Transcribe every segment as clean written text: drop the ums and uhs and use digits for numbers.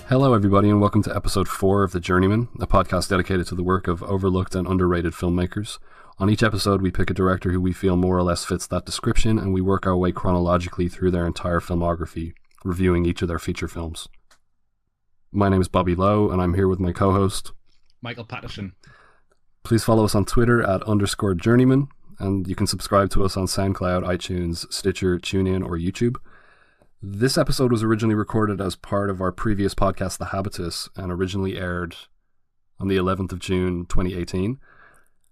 Hello everybody and welcome to episode 4 of The Journeymen, a podcast dedicated to the work of overlooked and underrated filmmakers. On each episode we pick a director who we feel more or less fits that description, and we work our way chronologically through their entire filmography, reviewing each of their feature films. My name is Bobby Lowe and I'm here with my co-host Michael Pattison. Please follow us on Twitter at _Journeymen, and you can subscribe to us on SoundCloud, iTunes, Stitcher, TuneIn, or YouTube. This episode was originally recorded as part of our previous podcast, The Habitus, and originally aired on the 11th of June 2018.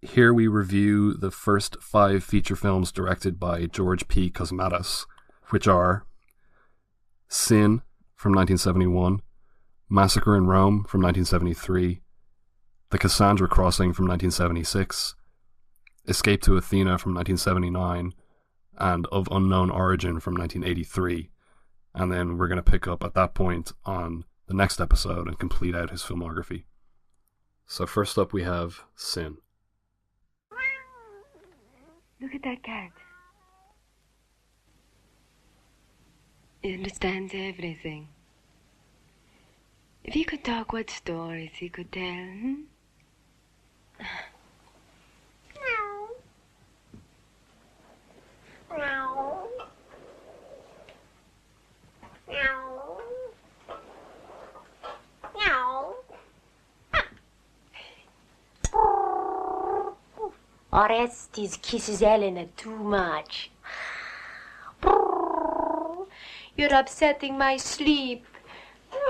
Here we review the first 5 feature films directed by George P. Cosmatos, which are Sin from 1971, Massacre in Rome from 1973, The Cassandra Crossing from 1976, Escape to Athena from 1979, and Of Unknown Origin from 1983. And then we're going to pick up at that point on the next episode and complete out his filmography. So first up we have Sin. Look at that cat. He understands everything. If he could talk, what stories he could tell, Meow. Meow. Meow. Meow. Orestes kisses Elena too much. You're upsetting my sleep.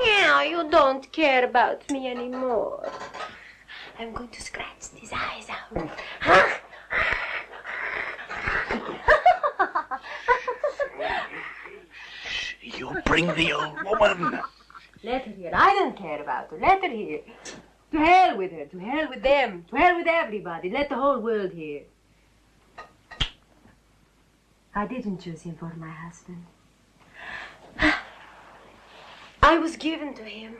Meow, you don't care about me anymore. I'm going to scratch these eyes out. You bring the old woman. Let her here. I don't care about her. Let her here. To hell with her. To hell with them. To hell with everybody. Let the whole world hear. I didn't choose him for my husband. I was given to him.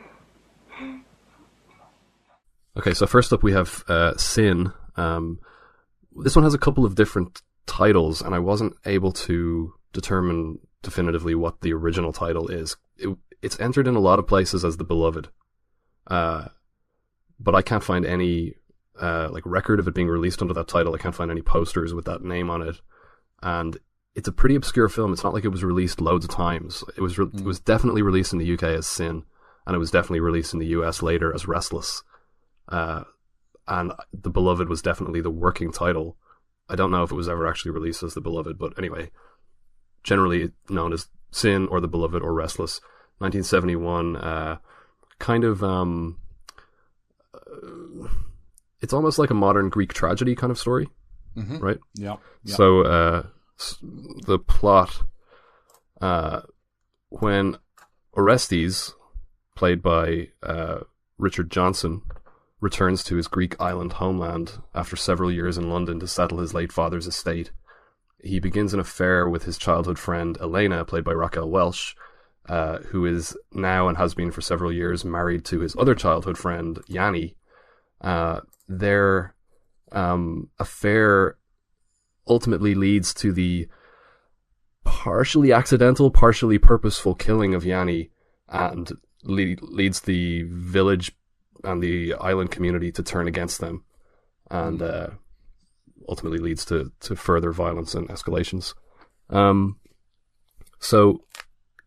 Okay, so first up we have Sin. This one has a couple of different titles, and I wasn't able to determine definitively what the original title is. It's entered in a lot of places as The Beloved, but I can't find any record of it being released under that title. I can't find any posters with that name on it, and it's a pretty obscure film. It's not like it was released loads of times. It was definitely released in the UK as Sin, and it was definitely released in the US later as Restless, and The Beloved was definitely the working title. I don't know if it was ever actually released as The Beloved, but anyway, generally known as Sin or The Beloved or Restless. 1971, it's almost like a modern Greek tragedy kind of story, right? Yeah. So the plot, when Orestes, played by Richard Johnson, returns to his Greek island homeland after several years in London to settle his late father's estate, he begins an affair with his childhood friend Elena, played by Raquel Welch, who is now and has been for several years married to his other childhood friend, Yanni. Their affair ultimately leads to the partially accidental, partially purposeful killing of Yanni, and leads the village and the island community to turn against them, and ultimately leads to further violence and escalations. So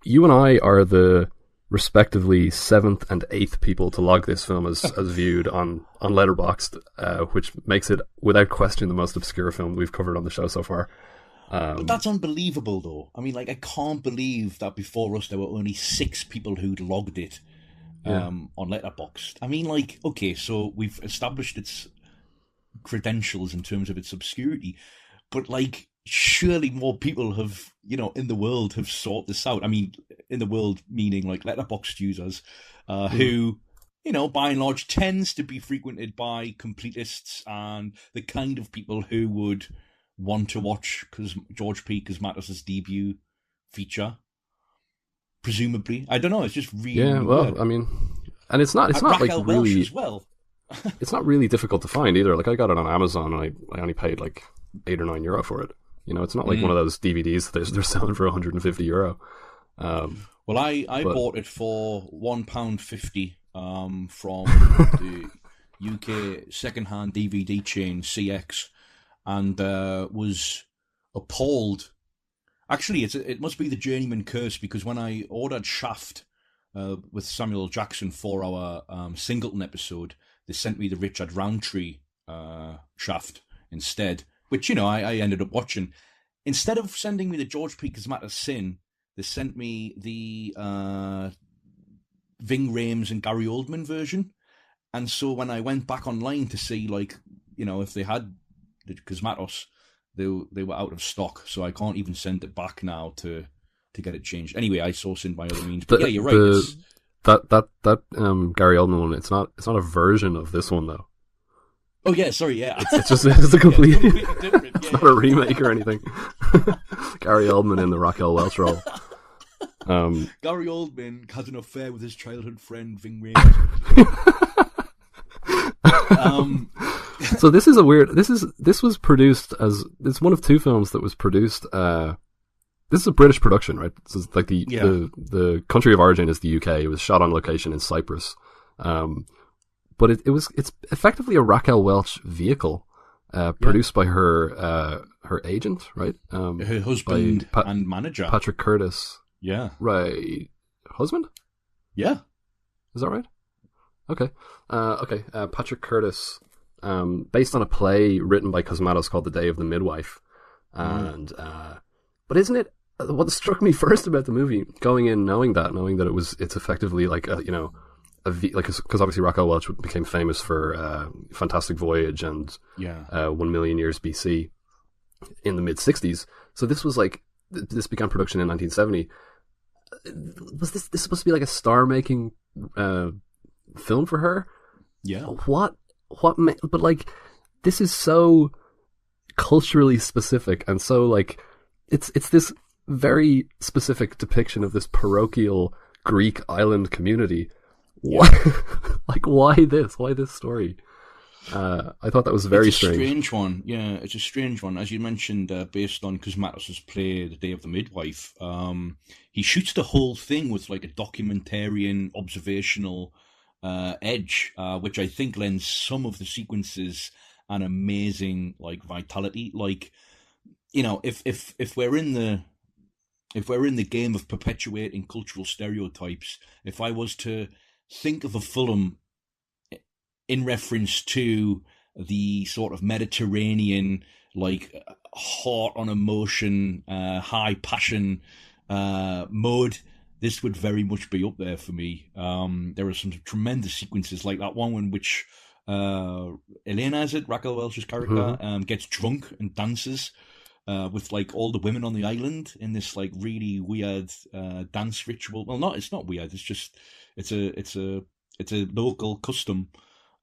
you and I are the respectively 7th and 8th people to log this film as viewed on Letterboxd, which makes it without question the most obscure film we've covered on the show so far. But that's unbelievable, though. I mean, I can't believe that before us there were only 6 people who'd logged it on Letterboxd. I mean, okay, so we've established its credentials in terms of its obscurity, but surely more people have, in the world have sought this out. I mean, in the world meaning Letterboxd users, who, by and large tends to be frequented by completists and the kind of people who would want to watch George P. Cosmatos' debut feature. Presumably, I don't know. It's just really weird. I mean, and it's not Raquel really Welch as well. It's not really difficult to find either. I got it on Amazon and I only paid €8 or €9 for it. It's not like one of those DVDs that they're selling for €150. Well, I But bought it for £1.50 from the UK second-hand DVD chain CX, and was appalled. Actually, it must be the Journeyman curse, because when I ordered Shaft with Samuel L. Jackson for our Singleton episode, they sent me the Richard Roundtree Shaft instead, which, I ended up watching. Instead of sending me the George P. Cosmatos Sin, they sent me the Ving Rhames and Gary Oldman version. And so when I went back online to see, if they had the Cosmatos, they were out of stock. So I can't even send it back now to get it changed. Anyway, I sourced in by other means. But yeah, you're right. That Gary Oldman one, it's not a version of this one though. Oh yeah, sorry, yeah. It's a complete different. It's not a remake or anything. Gary Oldman in the Raquel Welch role. Gary Oldman has an affair with his childhood friend Ving Rhames. So this is a weird. This was produced as, it's one of two films that was produced. This is a British production, right? This is like the country of origin is the UK. It was shot on location in Cyprus, but it's effectively a Raquel Welch vehicle, produced by her agent, right? Her husband and manager, Patrick Curtis. Yeah, right. Husband? Yeah, is that right? Okay. Patrick Curtis, based on a play written by Cosmatos called The Day of the Midwife, and but isn't it? What struck me first about the movie, going in knowing that it's effectively like because obviously Raquel Welch became famous for Fantastic Voyage and 1 Million Years BC in the mid '60s. So this was this began production in 1970. Was this supposed to be like a star-making film for her? Yeah. But this is so culturally specific, and so it's this very specific depiction of this parochial Greek island community. Yeah. Why this story? I thought that was very strange. It's a strange one. Yeah, it's a strange one. As you mentioned, based on Cosmatos' play, The Day of the Midwife, he shoots the whole thing with a documentarian, observational edge, which I think lends some of the sequences an amazing vitality. If we're in the game of perpetuating cultural stereotypes, if I was to think of a film in reference to the sort of Mediterranean, heart on emotion, high passion mode, this would very much be up there for me. There are some tremendous sequences like that one in which Elena, is it, Raquel Welch's character, gets drunk and dances with all the women on the island in this really weird dance ritual. Well, it's not weird. It's just it's a local custom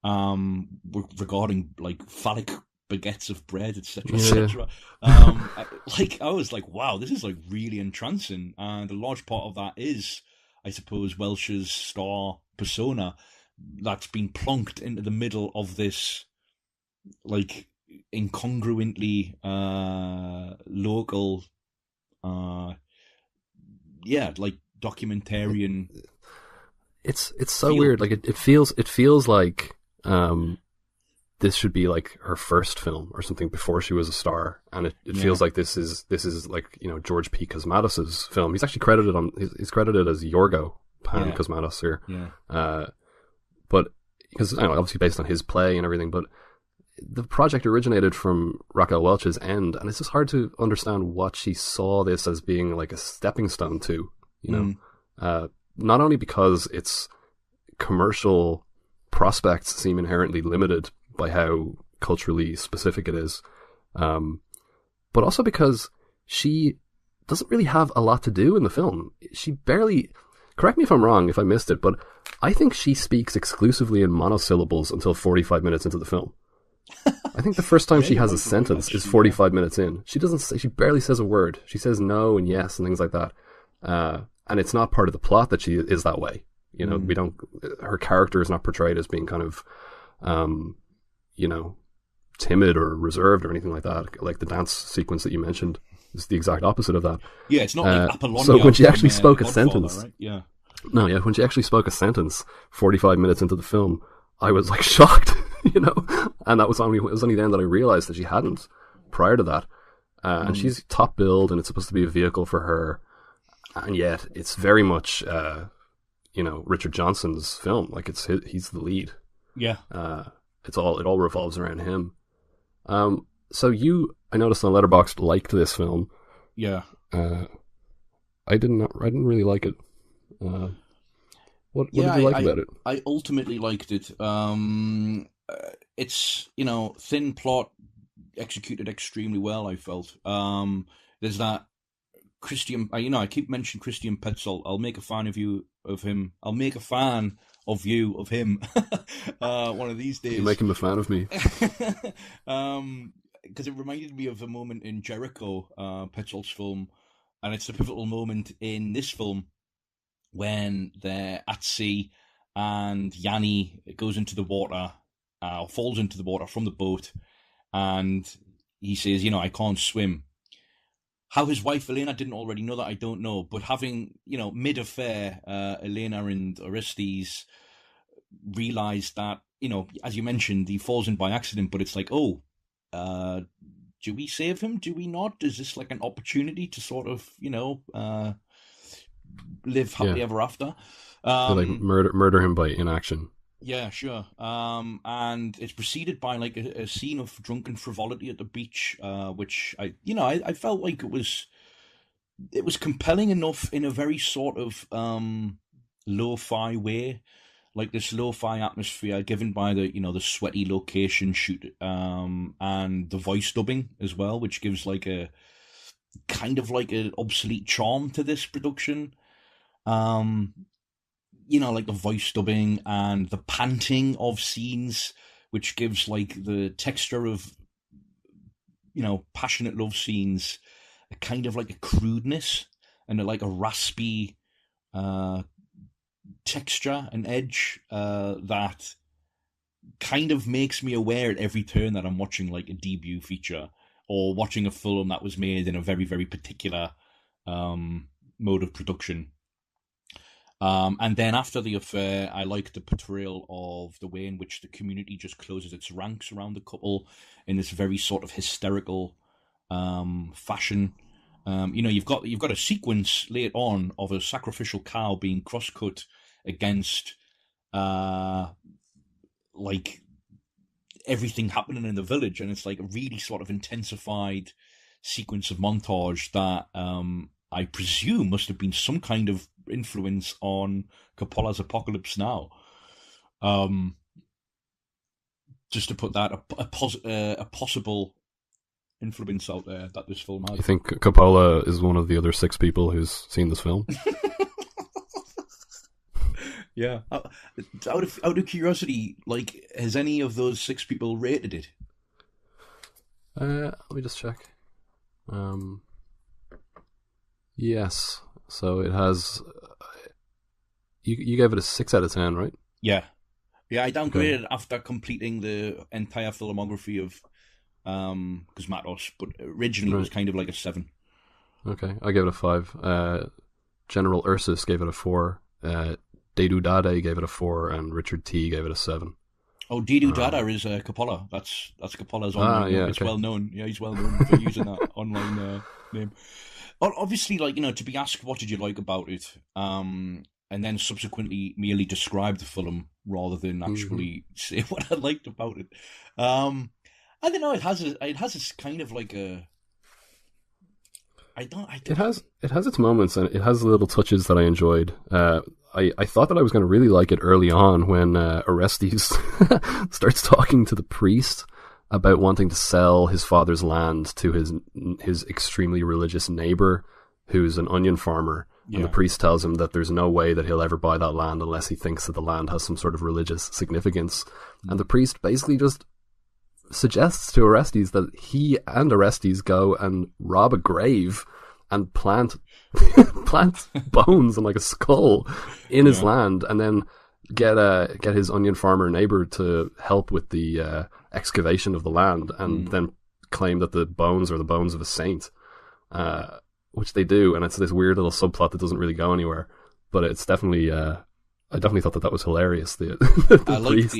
regarding phallic baguettes of bread, etc., etc. I was like, wow, this is really entrancing, and a large part of that is, I suppose, Welch's star persona that's been plonked into the middle of this incongruently local documentarian. It's so weird. It feels like this should be her first film or something before she was a star, and it feels like this is George P. Cosmatos' film. He's actually credited he's credited as Yorgo Pan Cosmatos here. But because obviously based on his play and everything, but the project originated from Raquel Welch's end, and it's just hard to understand what she saw this as being a stepping stone to, not only because its commercial prospects seem inherently limited by how culturally specific it is, but also because she doesn't really have a lot to do in the film. She barely, correct me if I'm wrong if I missed it, but I think she speaks exclusively in monosyllables until 45 minutes into the film. I think the first time she has a sentence is 45 minutes in. She barely says a word. She says no and yes and things like that. And it's not part of the plot that she is that way. Her character is not portrayed as being kind of, timid or reserved or anything like that, like the dance sequence that you mentioned. It's the exact opposite of that. Yeah, it's not like Apollonia. So when she actually from, spoke a Godfather, sentence, right? Yeah. No, yeah, when she actually spoke a sentence 45 minutes into the film, I was like shocked, you know, and it was only then that I realized that she hadn't prior to that. And she's top billed, and it's supposed to be a vehicle for her, and yet it's very much, you know, Richard Johnson's film. Like he's the lead. Yeah. It all revolves around him. So I noticed on Letterboxd liked this film. Yeah. I didn't really like it. What did you like about it? I ultimately liked it. It's, you know, thin plot, executed extremely well, I felt. There's that Christian, you know, I keep mentioning Christian Petzold. I'll make a fan of him. I'll make a fan of him one of these days. You make him a fan of me. Because it reminded me of a moment in Jericho, Petzold's film, and it's a pivotal moment in this film when they're at sea and Yanni goes into the water, falls into the water from the boat, and he says, you know, I can't swim. How his wife Elena didn't already know that, I don't know, but having, you know, mid-affair, Elena and Orestes realised that, you know, as you mentioned, he falls in by accident, but it's like, oh, do we save him? Do we not? Is this like an opportunity to sort of, you know, live happily ever after? Like murder him by inaction. Yeah, sure. And it's preceded by like a scene of drunken frivolity at the beach, which I felt like it was compelling enough in a very sort of lo-fi way, like this lo-fi atmosphere given by the sweaty location shoot, and the voice dubbing as well, which gives like a kind of like an obsolete charm to this production. Like the voice dubbing and the panting of scenes, which gives like the texture of, passionate love scenes, a kind of like a crudeness and like a raspy texture and edge that kind of makes me aware at every turn that I'm watching like a debut feature or watching a film that was made in a very, very particular mode of production. And then after the affair, I like the portrayal of the way in which the community just closes its ranks around the couple in this very sort of hysterical fashion. You've got a sequence later on of a sacrificial cow being cross-cut against like everything happening in the village, and it's like a really sort of intensified sequence of montage that I presume must have been some kind of influence on Coppola's Apocalypse Now. Just to put that a possible influence out there that this film has. You think Coppola is one of the other 6 people who's seen this film? Yeah. Out of curiosity, like, has any of those 6 people rated it? Let me just check. Yes. So it has. You gave it a 6 out of 10, right? Yeah. I downgraded it after completing the entire filmography of Cosmatos, but originally it was kind of like a 7. Okay, I gave it a 5. General Ursus gave it a 4. Dedu Dade gave it a 4, and Richard T gave it a 7. Oh, Dedu Dada is Coppola. That's Coppola's online name. It's well known. Yeah, he's well known for using that online name. Obviously, like, to be asked what did you like about it, and then subsequently merely describe the film rather than actually say what I liked about it. I don't know. It has this kind of like a. It has its moments, and it has little touches that I enjoyed. I thought that I was going to really like it early on when Orestes starts talking to the priest about wanting to sell his father's land to his extremely religious neighbor, who's an onion farmer. Yeah. And the priest tells him that there's no way that he'll ever buy that land unless he thinks that the land has some sort of religious significance. And the priest basically just suggests to Orestes that he and Orestes go and rob a grave and plant bones and like a skull in his land, and then get his onion farmer neighbor to help with the excavation of the land, and then claim that the bones are the bones of a saint, which they do, and it's this weird little subplot that doesn't really go anywhere. But it's definitely, I definitely thought that was hilarious. The I like priest,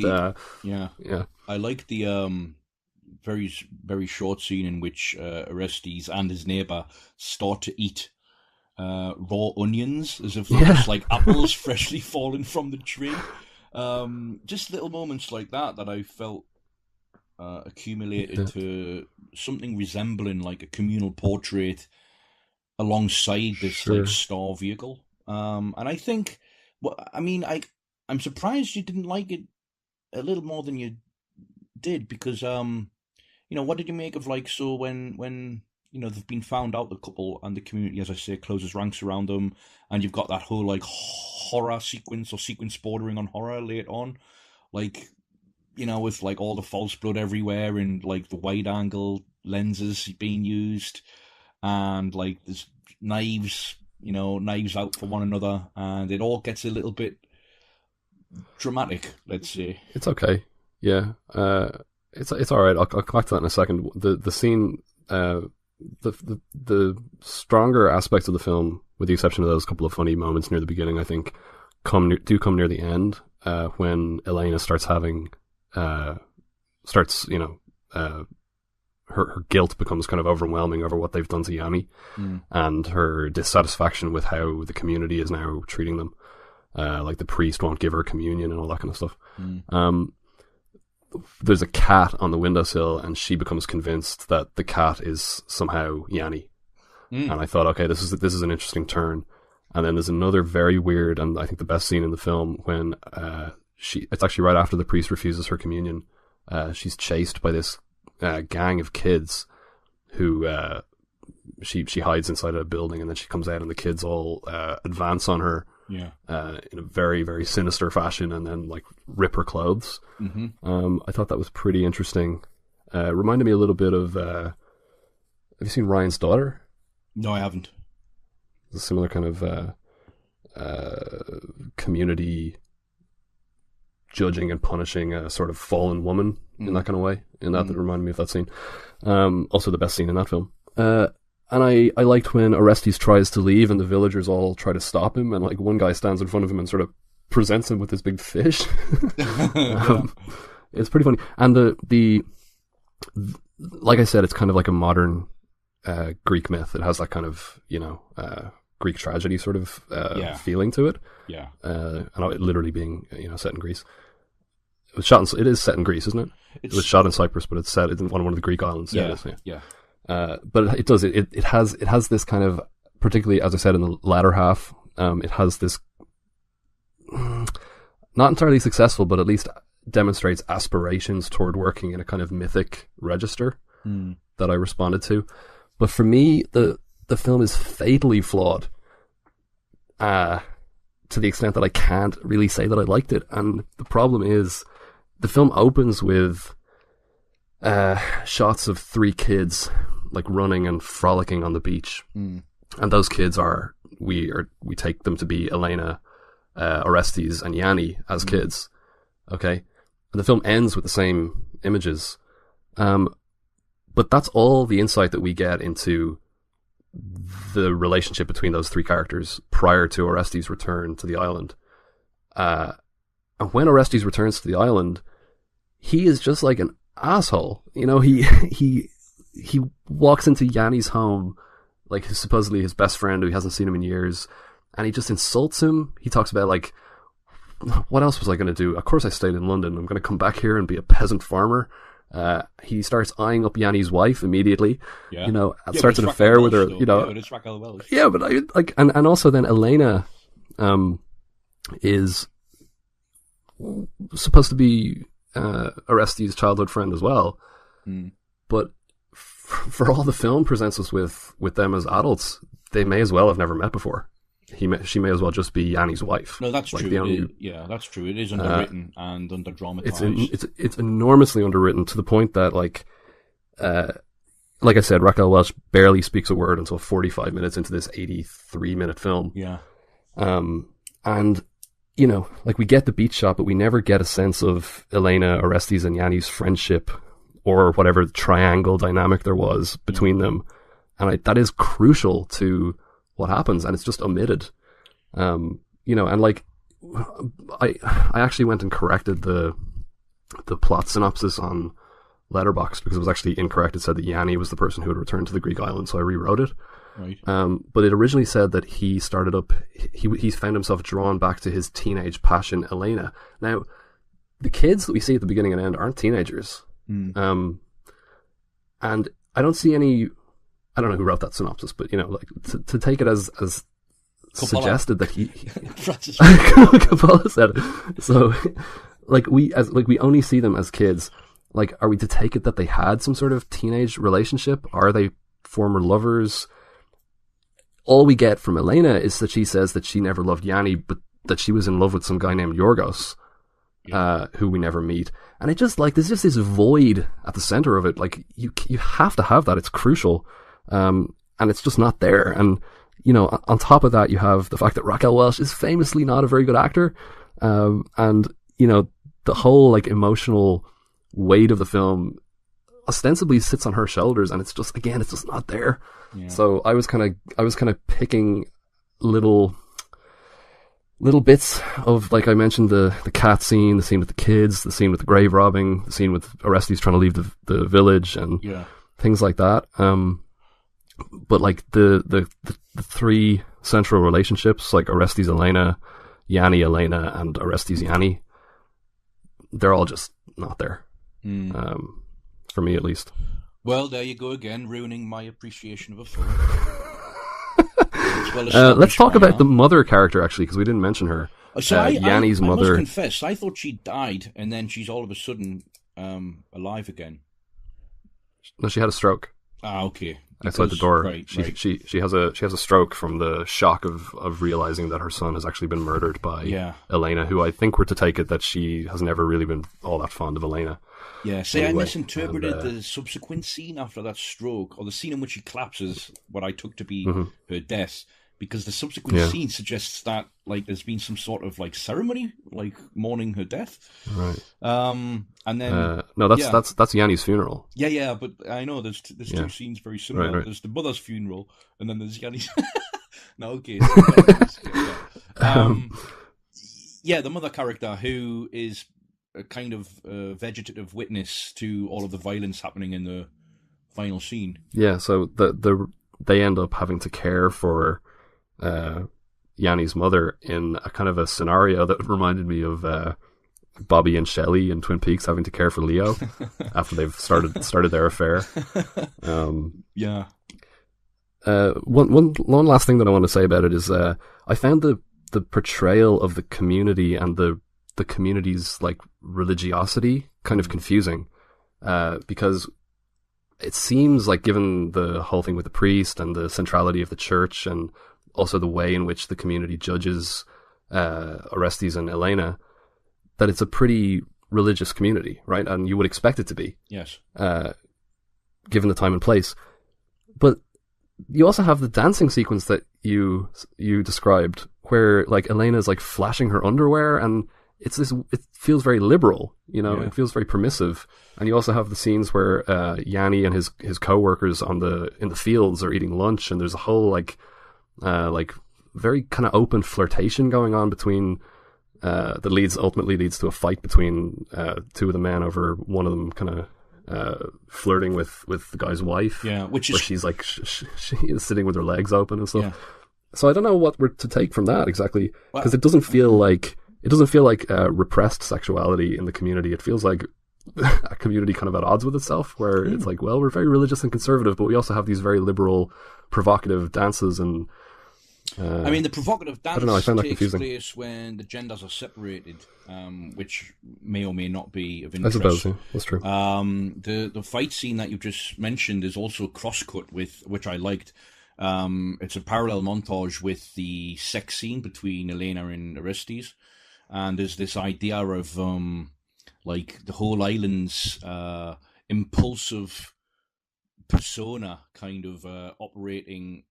yeah. I like the very very short scene in which Orestes and his neighbor start to eat raw onions as if they're just like apples freshly fallen from the tree. Just little moments like that I felt accumulated to something resembling like a communal portrait alongside this like star vehicle. And I think, I'm surprised you didn't like it a little more than you did, because what did you make of like, so when they've been found out, the couple, and the community, as I say, closes ranks around them, and you've got that whole like horror sequence or sequence bordering on horror later on, like, with like all the false blood everywhere and like the wide angle lenses being used, and like there's knives out for one another, and it all gets a little bit dramatic, let's say. It's okay. Yeah. It's all right. I'll come back to that in a second. The scene, the stronger aspects of the film, with the exception of those couple of funny moments near the beginning, I think come near the end, when Elena starts having her guilt becomes kind of overwhelming over what they've done to Yanni, and her dissatisfaction with how the community is now treating them. Like the priest won't give her communion and all that kind of stuff. There's a cat on the windowsill, and she becomes convinced that the cat is somehow Yanni. And I thought, okay, this is an interesting turn. And then there's another very weird, and I think the best scene in the film, when it's actually right after the priest refuses her communion. She's chased by this gang of kids who she hides inside a building, and then she comes out and the kids all advance on her in a very, very sinister fashion, and then like rip her clothes. I thought that was pretty interesting. Reminded me a little bit of have you seen Ryan's Daughter? No, I haven't. It's a similar kind of community judging and punishing a sort of fallen woman in that kind of way. That reminded me of that scene. Also the best scene in that film. And I liked when Orestes tries to leave and the villagers all try to stop him, and like one guy stands in front of him and sort of presents him with this big fish. It's pretty funny. And the like I said, it's kind of like a modern Greek myth. It has that kind of, Greek tragedy sort of feeling to it. Yeah. And it literally being, set in Greece. It is set in Greece, isn't it? It was shot in Cyprus, but it's set in one of the Greek islands. Yeah. But it does. It has this kind of, particularly as I said in the latter half, it has this not entirely successful, but at least demonstrates aspirations toward working in a kind of mythic register that I responded to. But for me, the film is fatally flawed, to the extent that I can't really say that I liked it. And the problem is, the film opens with shots of 3 kids like running and frolicking on the beach, and those kids we take them to be Elena, Orestes, and Yanni as kids. Okay, and the film ends with the same images, but that's all the insight that we get into the relationship between those 3 characters prior to Orestes' return to the island. And when Orestes returns to the island, he is just like an asshole. He walks into Yanni's home, like supposedly his best friend who he hasn't seen him in years, and he just insults him. He talks about like, what else was I going to do? Of course I stayed in London. I'm going to come back here and be a peasant farmer. He starts eyeing up Yanni's wife immediately. Starts an affair with her. It's Raquel Welch. Yeah, but and also then Elena, is supposed to be Orestes' childhood friend as well, but for all the film presents us with them as adults, they may as well have never met before. She may as well just be Yanni's wife. No, that's true. That's true. It is underwritten and under-dramatized. It's enormously underwritten, to the point that, like I said, Raquel Welch barely speaks a word until 45 minutes into this 83-minute film. Yeah. And, we get the beach shot, but we never get a sense of Elena, Orestes, and Yanni's friendship, or whatever triangle dynamic there was between them, and that is crucial to what happens, and it's just omitted. And like I actually went and corrected the plot synopsis on Letterboxd because it was actually incorrect. It said that Yanni was the person who had returned to the Greek island, so I rewrote it. Right. But it originally said that he found himself drawn back to his teenage passion, Elena. Now, the kids that we see at the beginning and end aren't teenagers. And I don't see any. I don't know who wrote that synopsis, but like to take it as suggested that he Coppola said it. So, like we only see them as kids. Like, are we to take it that they had some sort of teenage relationship? Are they former lovers? All we get from Elena is that she says that she never loved Yanni, but that she was in love with some guy named Yorgos, who we never meet. And it just, like, there's just this void at the center of it. Like, you have to have that. It's crucial. And it's just not there. And, on top of that, you have the fact that Raquel Welch is famously not a very good actor. And, the whole, like, emotional weight of the film ostensibly sits on her shoulders, and it's just not there. Yeah. So I was kind of picking little bits of, like I mentioned, the cat scene, the scene with the kids, the scene with the grave robbing, the scene with Orestes trying to leave the village, and things like that. But like the three central relationships, like Orestes Elena, Yanni Elena, and Orestes Yanni, they're all just not there. For me, at least. Well, there you go again, ruining my appreciation of a film. Let's talk about the mother character, actually, because we didn't mention her. Yanni's mother. I must confess, I thought she died, and then she's all of a sudden alive again. No, she had a stroke. Okay. Outside the door, right. She has a stroke from the shock of realizing that her son has actually been murdered by Elena, who I think we're to take it that she has never really been all that fond of Elena. Yeah, I misinterpreted the subsequent scene after that stroke, or the scene in which she collapses, what I took to be her death, because the subsequent scene suggests that, like, there's been some sort of, like, ceremony, like, mourning her death. Right. And then no, that's Yanni's funeral. Yeah, but I know there's two scenes very similar. Right. There's the mother's funeral, and then there's Yanni's. No, okay. The mother character, who is a kind of vegetative witness to all of the violence happening in the final scene. Yeah, so they end up having to care for Yanni's mother in a kind of a scenario that reminded me of Bobby and Shelley in Twin Peaks having to care for Leo after they've started their affair. One last thing that I want to say about it is I found the portrayal of the community and the community's, like, religiosity kind of confusing, because it seems like, given the whole thing with the priest and the centrality of the church, and also the way in which the community judges Orestes and Elena, that it's a pretty religious community, right? And you would expect it to be, yes, given the time and place. But you also have the dancing sequence that you described, where, like, Elena's, like, flashing her underwear, and it feels very liberal, it feels very permissive. And you also have the scenes where Yanni and his co-workers in the fields are eating lunch, and there's a whole like very kind of open flirtation going on between that ultimately leads to a fight between two of the men over one of them kind of flirting with the guy's wife. Yeah, where she's like she is sitting with her legs open and stuff. Yeah. So I don't know what we're to take from that exactly, because it doesn't feel like repressed sexuality in the community. It feels like a community kind of at odds with itself, where it's like, well, we're very religious and conservative, but we also have these very liberal, provocative dances. And I mean, the provocative dance takes place when the genders are separated, which may or may not be of interest. I suppose, yeah, that's true. The fight scene that you just mentioned is also cross-cut with, which I liked. It's a parallel montage with the sex scene between Elena and Orestes. And there's this idea of like the whole island's impulsive persona kind of operating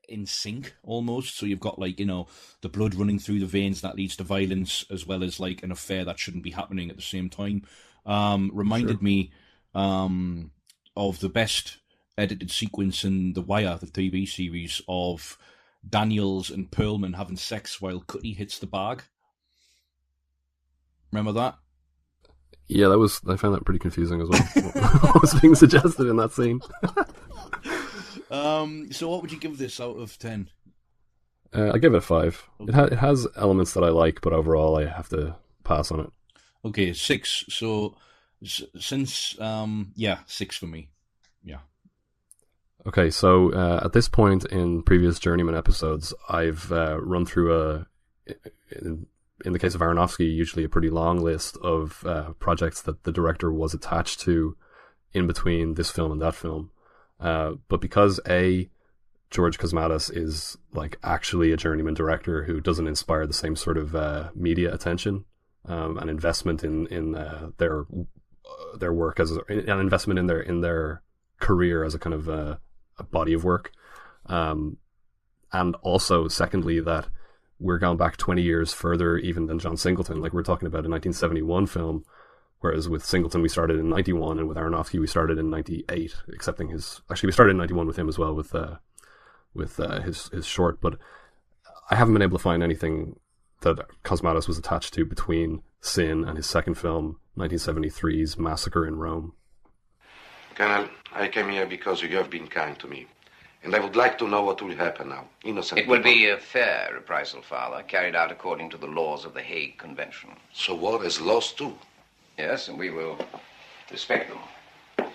in sync almost. So you've got, like, the blood running through the veins that leads to violence, as well as, like, an affair that shouldn't be happening at the same time. Reminded me of the best edited sequence in The Wire, the TV series, of Daniels and Perlman having sex while Cutty hits the bag. Remember that? Yeah, I found that pretty confusing as well. What was being suggested in that scene? So what would you give this out of 10? I give it a 5. Okay. It has elements that I like, but overall I have to pass on it. Okay, 6. So since 6 for me. Yeah. Okay, so at this point in previous Journeyman episodes, I've run through in the case of Aronofsky, usually a pretty long list of projects that the director was attached to in between this film and that film. But because George Cosmatos is like actually a journeyman director who doesn't inspire the same sort of media attention and investment in their work as an investment in their career as a kind of a body of work, and also secondly that we're going back 20 years further even than John Singleton. Like, we're talking about a 1971 film, whereas with Singleton we started in 91, and with Aronofsky we started in 98, accepting we started in 91 with him as well, with his short. But I haven't been able to find anything that Cosmatos was attached to between Sin and his second film, 1973's Massacre in Rome. Colonel, I came here because you have been kind to me. And I would like to know what will happen now. Innocent It will people. be a fair reprisal, Father, carried out according to the laws of the Hague Convention. So war has laws too. Yes, and we will respect them.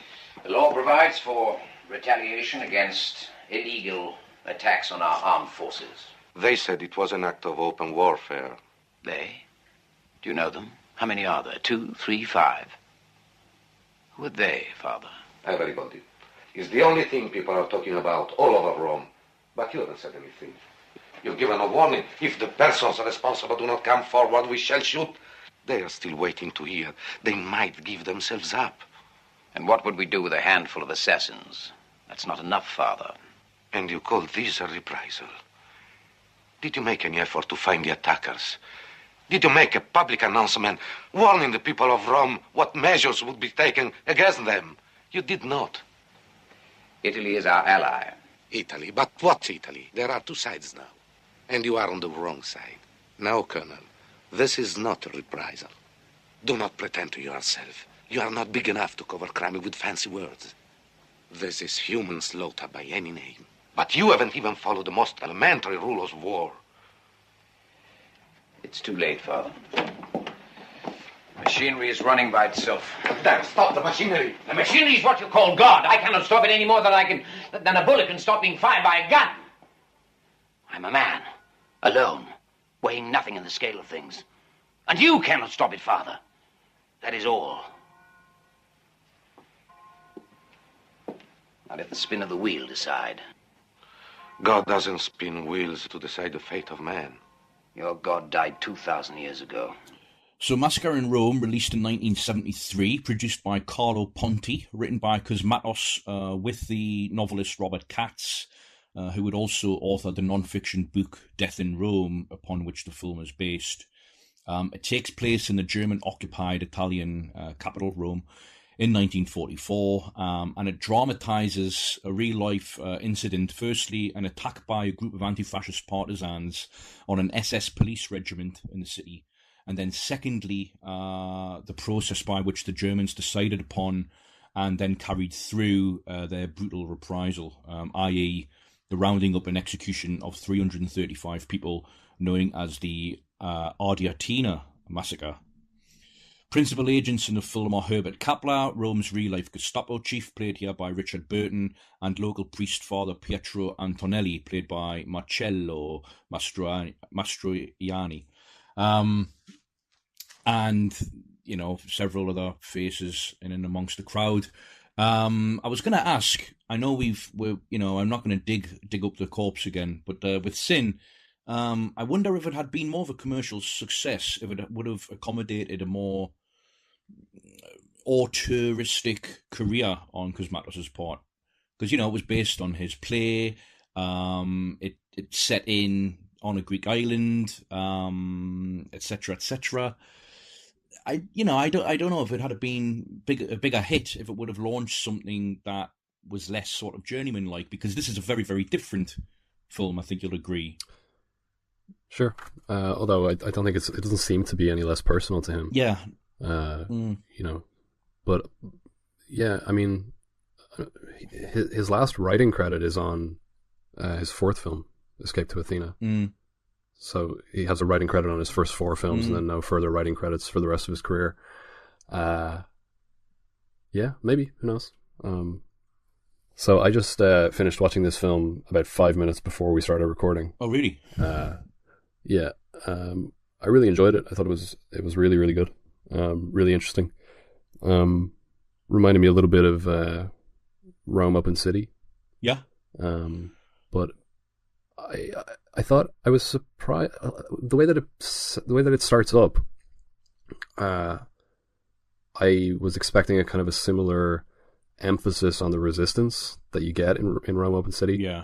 The law provides for retaliation against illegal attacks on our armed forces. They said it was an act of open warfare. They? Do you know them? How many are there? 2, 3, 5? Who are they, Father? Everybody. It's the only thing people are talking about all over Rome. But you haven't said anything. You've given a warning. If the persons responsible do not come forward, we shall shoot. They are still waiting to hear. They might give themselves up. And what would we do with a handful of assassins? That's not enough, Father. And you call this a reprisal? Did you make any effort to find the attackers? Did you make a public announcement warning the people of Rome what measures would be taken against them? You did not. Italy is our ally. Italy? But what Italy? There are two sides now. And you are on the wrong side. Now, Colonel, this is not a reprisal. Do not pretend to yourself. You are not big enough to cover crime with fancy words. This is human slaughter by any name. But you haven't even followed the most elementary rules of war. It's too late, Father. Machinery is running by itself. Then stop the machinery. The machinery is what you call God. I cannot stop it any more than a bullet can stop being fired by a gun. I'm a man, alone, weighing nothing in the scale of things. And you cannot stop it, Father. That is all. Now let the spin of the wheel decide. God doesn't spin wheels to decide the fate of man. Your God died 2,000 years ago. So Massacre in Rome, released in 1973, produced by Carlo Ponti, written by Cosmatos, with the novelist Robert Katz, who had also authored the non-fiction book Death in Rome, upon which the film is based. It takes place in the German-occupied Italian capital, Rome, in 1944, and it dramatizes a real-life incident. Firstly, an attack by a group of anti-fascist partisans on an SS police regiment in the city. And then secondly, the process by which the Germans decided upon and then carried through their brutal reprisal, i.e. the rounding up and execution of 335 people, known as the Athena Massacre. Principal agents in the film are Herbert Kappler, Rome's real-life Gestapo chief, played here by Richard Burton, and local priest Father Pietro Antonelli, played by Marcello Mastroianni. And, you know, several other faces in and amongst the crowd. I was going to ask, I know I'm not going to dig up the corpse again, but with Sin, I wonder if it had been more of a commercial success, if it would have accommodated a more auteuristic career on Cosmatos' part. Because, it was based on his play, it's set in on a Greek island, etc., etc. I don't know if it had been a bigger hit, if it would have launched something that was less sort of Journeyman-like, because this is a very, very different film. I think you'll agree. Sure. Although I don't think it doesn't seem to be any less personal to him. Yeah. You know, but yeah, I mean, his last writing credit is on his fourth film, Escape to Athena. So he has a writing credit on his first 4 films and then no further writing credits for the rest of his career. Yeah, maybe. Who knows? So I just finished watching this film about 5 minutes before we started recording. Oh, really? Yeah. I really enjoyed it. I thought it was really, really good. Really interesting. Reminded me a little bit of Rome Open City. Yeah. But I thought I was surprised the way that it starts up. I was expecting a kind of a similar emphasis on the resistance that you get in Rome Open City. Yeah.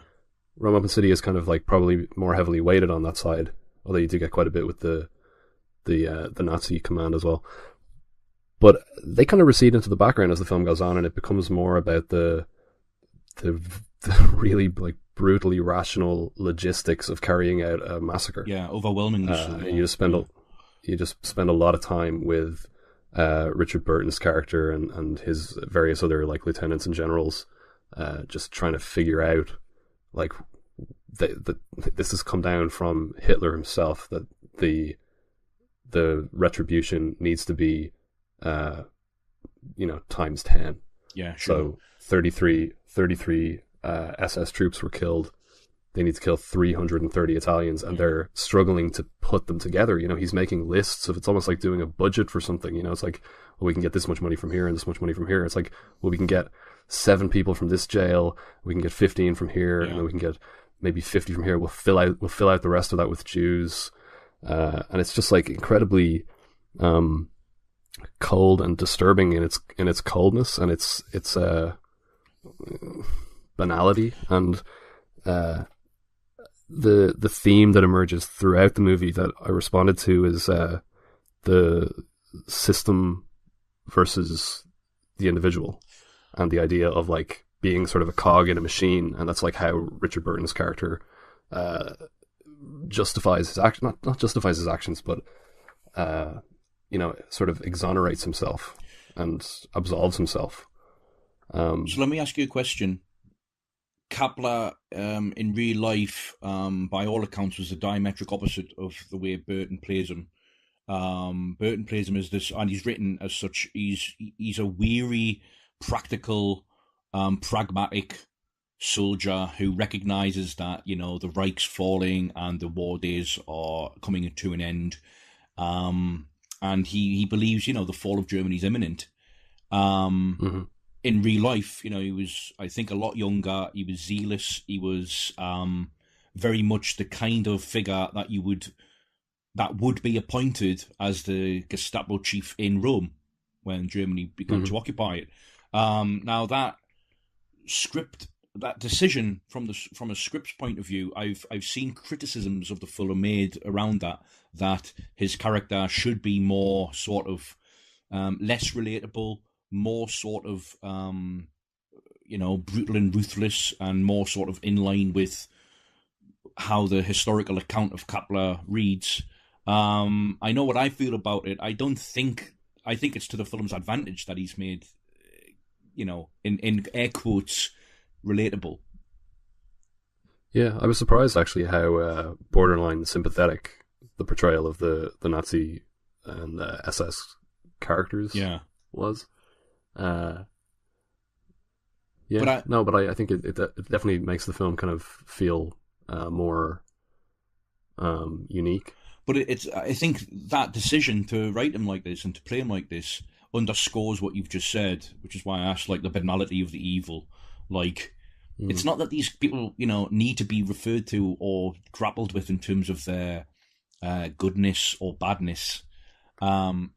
Rome Open City is kind of like probably more heavily weighted on that side, although you do get quite a bit with the Nazi command as well. But they kind of recede into the background as the film goes on, and it becomes more about the really like brutally rational logistics of carrying out a massacre. Yeah, overwhelmingly so. You just spend a lot of time with Richard Burton's character and his various other like lieutenants and generals, just trying to figure out like this has come down from Hitler himself, that the retribution needs to be times 10. Yeah, sure. So 33 SS troops were killed. They need to kill 330 Italians, and they're struggling to put them together. You know, he's making lists of, it's almost like doing a budget for something. You know, it's like, well, we can get this much money from here and this much money from here. It's like, well, we can get 7 people from this jail. We can get 15 from here, and then we can get maybe 50 from here. We'll fill out the rest of that with Jews. And it's just like incredibly cold and disturbing in its coldness and its banality, and the theme that emerges throughout the movie that I responded to is the system versus the individual, and the idea of like being sort of a cog in a machine, and that's like how Richard Burton's character justifies his action, not justifies his actions, but sort of exonerates himself and absolves himself. So let me ask you a question. Kapler, in real life, by all accounts, was the diametric opposite of the way Burton plays him. Burton plays him as this, and he's written as such. He's a weary, practical, pragmatic soldier who recognizes that the Reich's falling and the war days are coming to an end, and he believes the fall of Germany is imminent. In real life, he was, I think, a lot younger. He was zealous. He was very much the kind of figure that would be appointed as the Gestapo chief in Rome when Germany began to occupy it. Now that decision from a script's point of view, I've seen criticisms of the film made around that his character should be more sort of less relatable, more sort of brutal and ruthless, and more sort of in line with how the historical account of Kapler reads. I know what I feel about it. I think it's to the film's advantage that he's made, in air quotes, relatable. Yeah, I was surprised actually how borderline sympathetic the portrayal of the Nazi and SS characters was. But I think it definitely makes the film kind of feel more unique. But I think that decision to write him like this and to play him like this underscores what you've just said, which is why I asked, like, the banality of the evil. Like, it's not that these people, need to be referred to or grappled with in terms of their goodness or badness.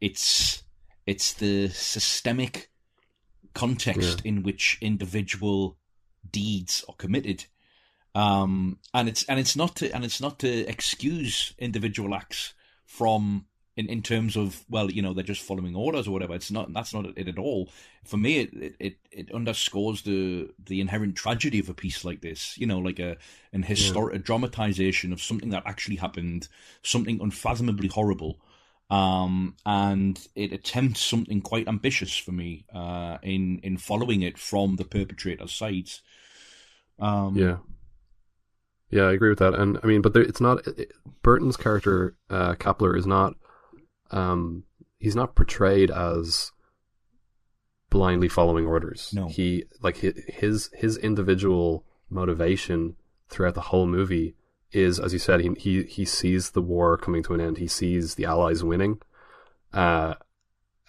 It's the systemic context in which individual deeds are committed, and it's not to excuse individual acts from in terms of, well, they're just following orders or whatever. That's not it at all. For me, it underscores the inherent tragedy of a piece like this. Like a dramatization of something that actually happened, something unfathomably horrible. And it attempts something quite ambitious for me in following it from the perpetrator's sides. Yeah, I agree with that. And I mean, but it's not Burton's character, Kepler, is not. He's not portrayed as blindly following orders. No, he his individual motivation throughout the whole movie is, as you said, he sees the war coming to an end. He sees the Allies winning, and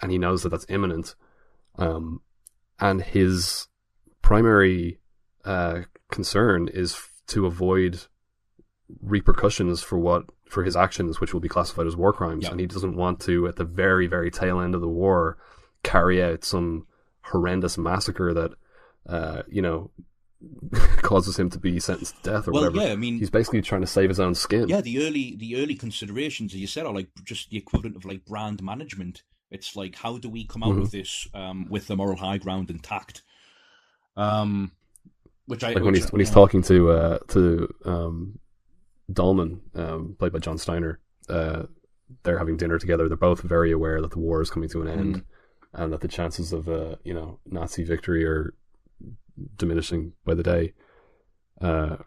he knows that that's imminent. And his primary concern is to avoid repercussions for his actions, which will be classified as war crimes. Yeah. And he doesn't want to, at the very, very tail end of the war, carry out some horrendous massacre that causes him to be sentenced to death or whatever. Yeah, I mean, he's basically trying to save his own skin. Yeah, the early considerations, as you said, are like just the equivalent of like brand management. It's like, how do we come out of this with the moral high ground intact? When he's talking to Dolman, played by John Steiner, they're having dinner together. They're both very aware that the war is coming to an end, and that the chances of Nazi victory are diminishing by the day. I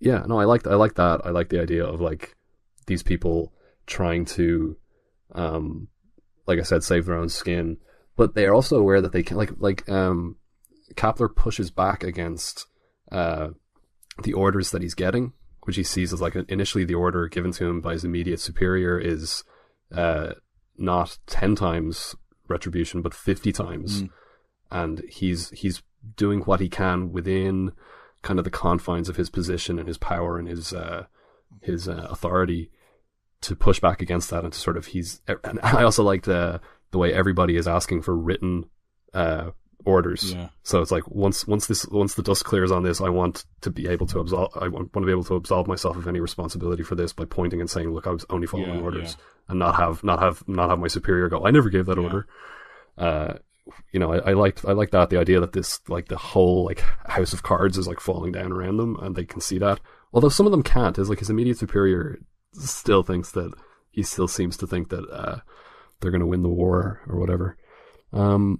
like that. I like the idea of like these people trying to, like I said, save their own skin, but they are also aware that they can Kepler pushes back against the orders that he's getting, which he sees as like initially the order given to him by his immediate superior is not 10 times retribution, but 50 times. And he's doing what he can within kind of the confines of his position and his power and his authority to push back against that, and to sort of and I also liked the way everybody is asking for written orders. Yeah. So it's like once the dust clears on this, I want to be able to absolve myself of any responsibility for this by pointing and saying, look, I was only following orders, and not have my superior go, I never gave that order. I liked that, the idea that this, like, the whole like house of cards is like falling down around them, and they can see that. Although some of them can't. Is like his immediate superior still seems to think that they're going to win the war or whatever. I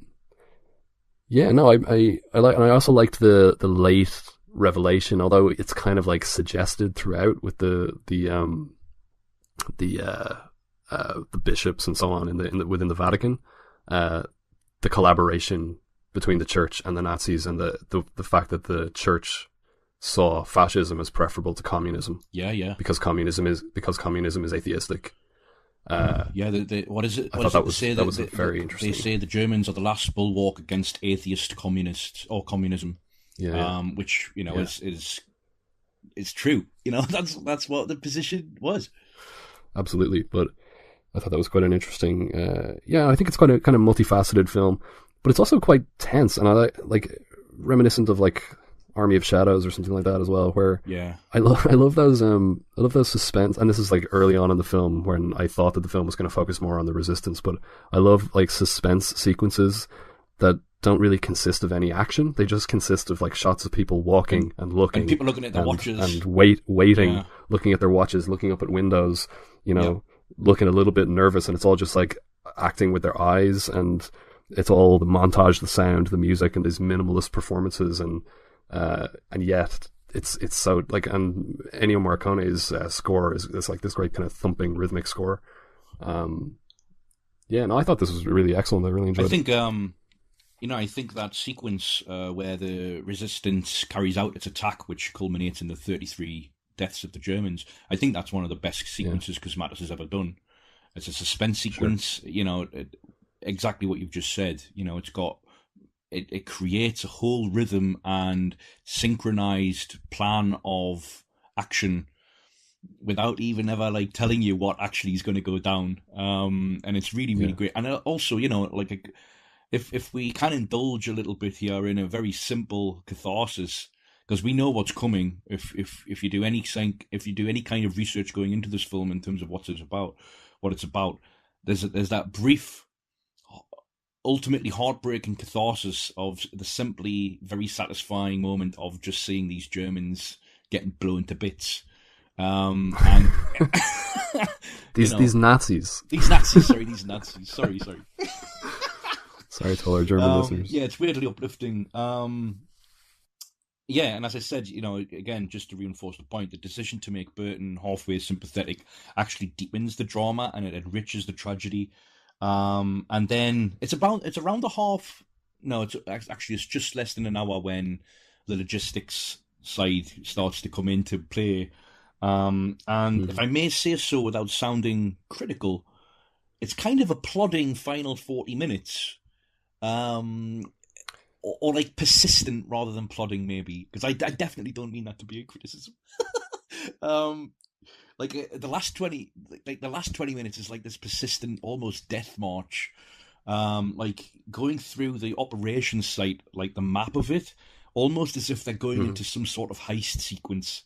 also liked the late revelation, although it's kind of like suggested throughout with the bishops and so on within the Vatican, the collaboration between the church and the Nazis, and the fact that the church saw fascism as preferable to communism. Yeah. Because communism is atheistic. What is it? I thought that was very interesting. They say the Germans are the last bulwark against atheist communists or communism. Which is true. That's what the position was. Absolutely, but I thought that was quite an interesting. I think it's quite a kind of multifaceted film, but it's also quite tense, and I like reminiscent of like Army of Shadows or something like that as well, where I love those suspense, and this is like early on in the film when I thought that the film was going to focus more on the resistance, but I love like suspense sequences that don't really consist of any action. They just consist of like shots of people walking and looking, and people looking at their watches and waiting, looking at their watches, looking up at windows, looking a little bit nervous, and it's all just like acting with their eyes, and it's all the montage, the sound, the music, and these minimalist performances, and yet it's so like, and Ennio Morricone's score is like this great kind of thumping rhythmic score. I thought this was really excellent. I really enjoyed it. I think that sequence where the resistance carries out its attack, which culminates in the 33 deaths of the Germans, I think that's one of the best sequences Cosmatos has ever done. It's a suspense sequence, exactly what you've just said. It's got it creates a whole rhythm and synchronized plan of action without even ever like telling you what actually is going to go down. And it's really, really great. And also, if we can indulge a little bit here in a very simple catharsis, because we know what's coming. If you do any kind of research going into this film in terms of what it's about, there's that brief, ultimately heartbreaking catharsis of the simply very satisfying moment of just seeing these Germans getting blown to bits. And these Nazis. Sorry. Sorry to all our German listeners. Yeah, it's weirdly uplifting. Yeah, and as I said, again, just to reinforce the point, the decision to make Burton halfway sympathetic actually deepens the drama and it enriches the tragedy. And then it's around the half. No, it's just less than an hour when the logistics side starts to come into play. And if I may say so without sounding critical, it's kind of a plodding final 40 minutes. Or like persistent rather than plodding, maybe, because I definitely don't mean that to be a criticism. The last 20 minutes is like this persistent, almost death march, like going through the operations site, like the map of it, almost as if they're going into some sort of heist sequence.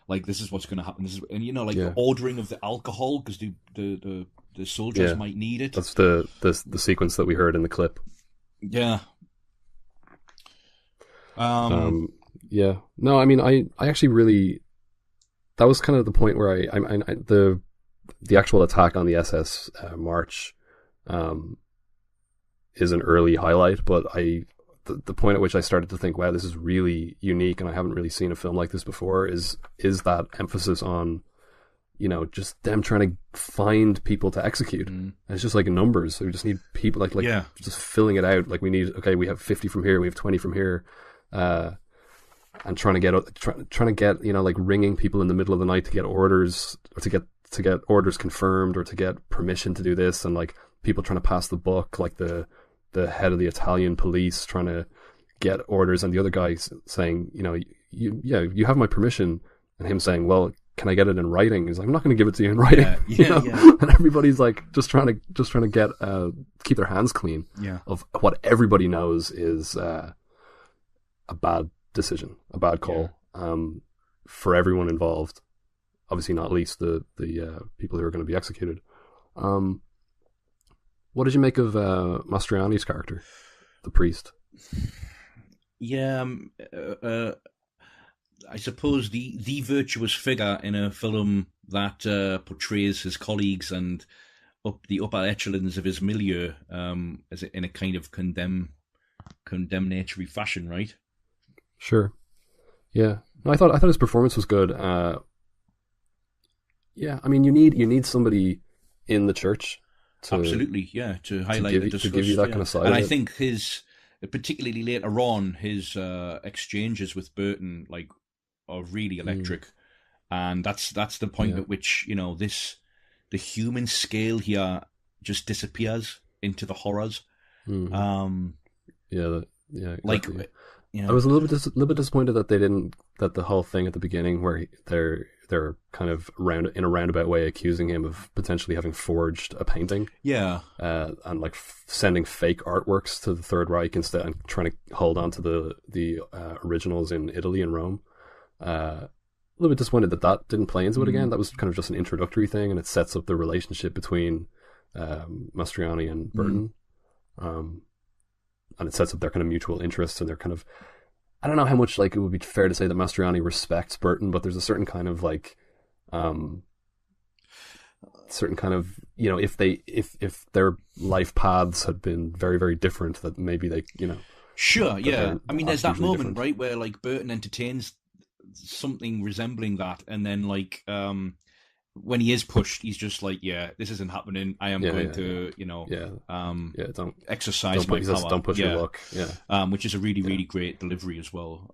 Like, this is what's going to happen. The ordering of the alcohol because the soldiers might need it. That's the sequence that we heard in the clip. Yeah. Yeah. No, I mean, I actually really, that was kind of the point where the actual attack on the SS March is an early highlight, but the point at which I started to think, wow, this is really unique and I haven't really seen a film like this before is that emphasis on, just them trying to find people to execute. And it's just like numbers. So we just need people like just filling it out. Like we have 50 from here, we have 20 from here. And trying to get like ringing people in the middle of the night to get orders or to get orders confirmed or to get permission to do this, and like people trying to pass the buck, like the head of the Italian police trying to get orders and the other guy saying, you have my permission, and him saying, well, can I get it in writing? He's like, I'm not going to give it to you in writing. Yeah. And everybody's like just trying to get keep their hands clean of what everybody knows is a bad decision, a bad call for everyone involved. Obviously, not least the people who are going to be executed. What did you make of Mastroianni's character, the priest? Yeah, I suppose the virtuous figure in a film that portrays his colleagues and the upper echelons of his milieu as in a kind of condemnatory fashion, right? Sure. Yeah. No, I thought his performance was good. Yeah, I mean, you need somebody in the church to absolutely, to highlight the disgust, to give you that kind of side. And I think particularly later on, his exchanges with Burton are really electric, and that's the point at which the human scale here just disappears into the horrors. Exactly. I was a little bit disappointed that they didn't, that the whole thing at the beginning where they're kind of in a roundabout way accusing him of potentially having forged a painting. Yeah. And like sending fake artworks to the Third Reich instead and trying to hold on to the originals in Italy and Rome. A little bit disappointed that didn't play into it again. That was kind of just an introductory thing, and it sets up the relationship between Mastroianni and Burton. And it sets up their kind of mutual interests and their kind of, I don't know how much like it would be fair to say that Mastroianni respects Burton, but there's a certain kind of like, if their life paths had been very, very different, that maybe they, Sure, yeah. I mean, there's that moment, right, where like Burton entertains something resembling that, and then like, when he is pushed, he's just like, yeah, this isn't happening. I am going to, don't exercise my power. Don't push your luck. Yeah. Which is a really, really great delivery as well.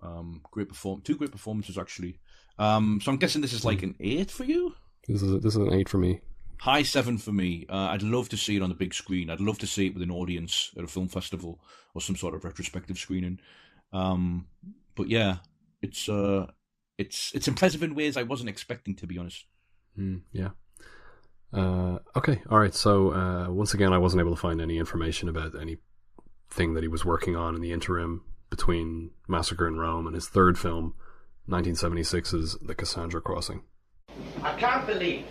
Two great performances actually. So I'm guessing this is like an 8 for you. This is an 8 for me. High 7 for me. I'd love to see it on the big screen. I'd love to see it with an audience at a film festival or some sort of retrospective screening. But yeah, it's impressive in ways I wasn't expecting, to be honest. Yeah. Okay. All right. So once again, I wasn't able to find any information about anything that he was working on in the interim between Massacre in Rome and his third film, 1976's The Cassandra Crossing. I can't believe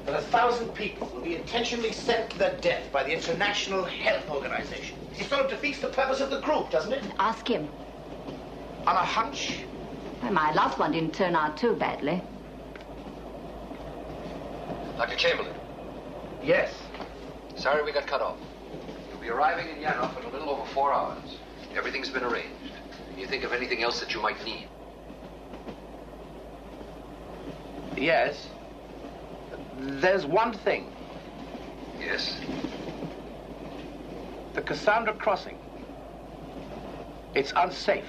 that 1,000 people will be intentionally sent to their death by the International Health Organization. It sort of defeats the purpose of the group, doesn't it? Ask him. On a hunch? Well, my last one didn't turn out too badly. Dr. Chamberlain. Yes. Sorry we got cut off. You'll be arriving in Yanov in a little over 4 hours. Everything's been arranged. Can you think of anything else that you might need? Yes. There's one thing. Yes? The Cassandra Crossing. It's unsafe.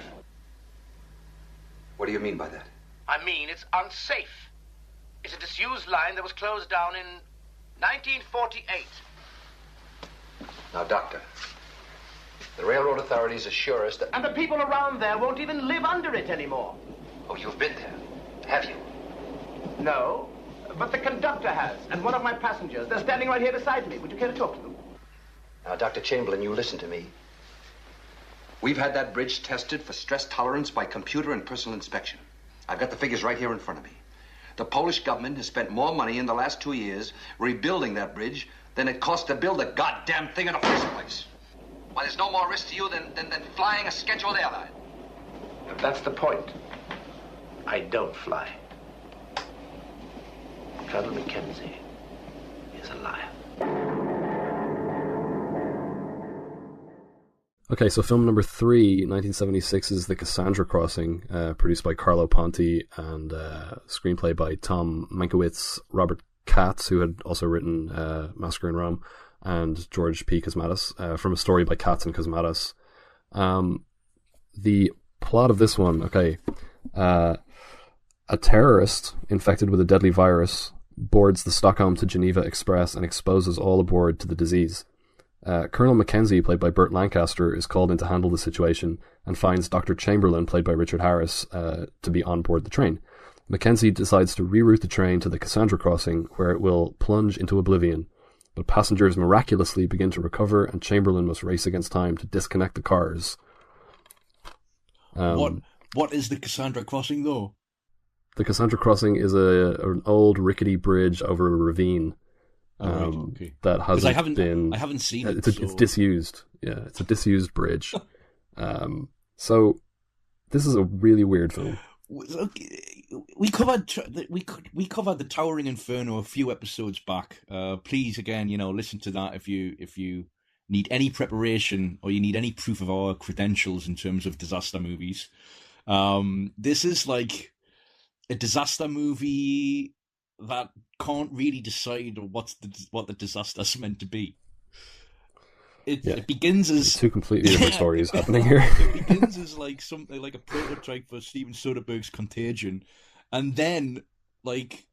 What do you mean by that? I mean, it's unsafe. It's a disused line that was closed down in 1948. Now, Doctor, the railroad authorities assure us that... And the people around there won't even live under it anymore. Oh, you've been there, have you? No, but the conductor has, and one of my passengers. They're standing right here beside me. Would you care to talk to them? Now, Dr. Chamberlain, you listen to me. We've had that bridge tested for stress tolerance by computer and personal inspection. I've got the figures right here in front of me. The Polish government has spent more money in the last 2 years rebuilding that bridge than it cost to build the goddamn thing in the first place. Why, there's no more risk to you than flying a scheduled airline. That's the point. I don't fly. Colonel Mackenzie is a liar. Okay, so film number 3, 1976, is The Cassandra Crossing, produced by Carlo Ponti and screenplay by Tom Mankiewicz, Robert Katz, who had also written Massacre in Rome, and George P. Cosmatos, from a story by Katz and Cosmatos. The plot of this one, okay, a terrorist infected with a deadly virus boards the Stockholm to Geneva Express and exposes all aboard to the disease. Colonel Mackenzie, played by Burt Lancaster, is called in to handle the situation and finds Dr. Chamberlain, played by Richard Harris, to be on board the train. Mackenzie decides to reroute the train to the Cassandra Crossing, where it will plunge into oblivion. But passengers miraculously begin to recover, and Chamberlain must race against time to disconnect the cars. What is the Cassandra Crossing, though? The Cassandra Crossing is an old rickety bridge over a ravine. Okay. That hasn't been. I haven't seen it. It's disused. Yeah, it's a disused bridge. So this is a really weird film. We covered the Towering Inferno a few episodes back. Please, again, listen to that if you need any preparation or you need any proof of our credentials in terms of disaster movies. This is like a disaster movie that can't really decide what the disaster's meant to be. It begins as two completely different stories happening here. It begins as like something like a prototype for Steven Soderbergh's Contagion, and then like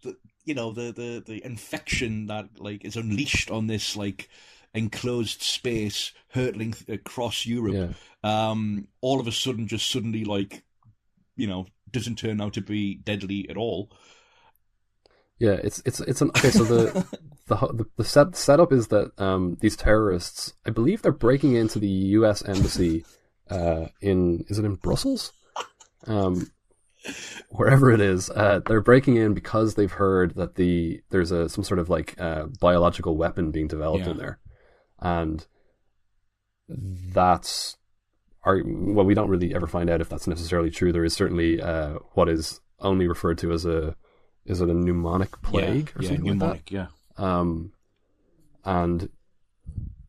the infection that like is unleashed on this like enclosed space hurtling across Europe. Yeah. All of a sudden, just suddenly like doesn't turn out to be deadly at all. Yeah, it's okay. So the setup is that these terrorists, I believe, they're breaking into the U.S. embassy in Brussels, wherever it is. They're breaking in because they've heard that there's some sort of like biological weapon being developed in there, and we don't really ever find out if that's necessarily true. There is certainly what is only referred to as is it a pneumonic plague or something pneumonic, like that? And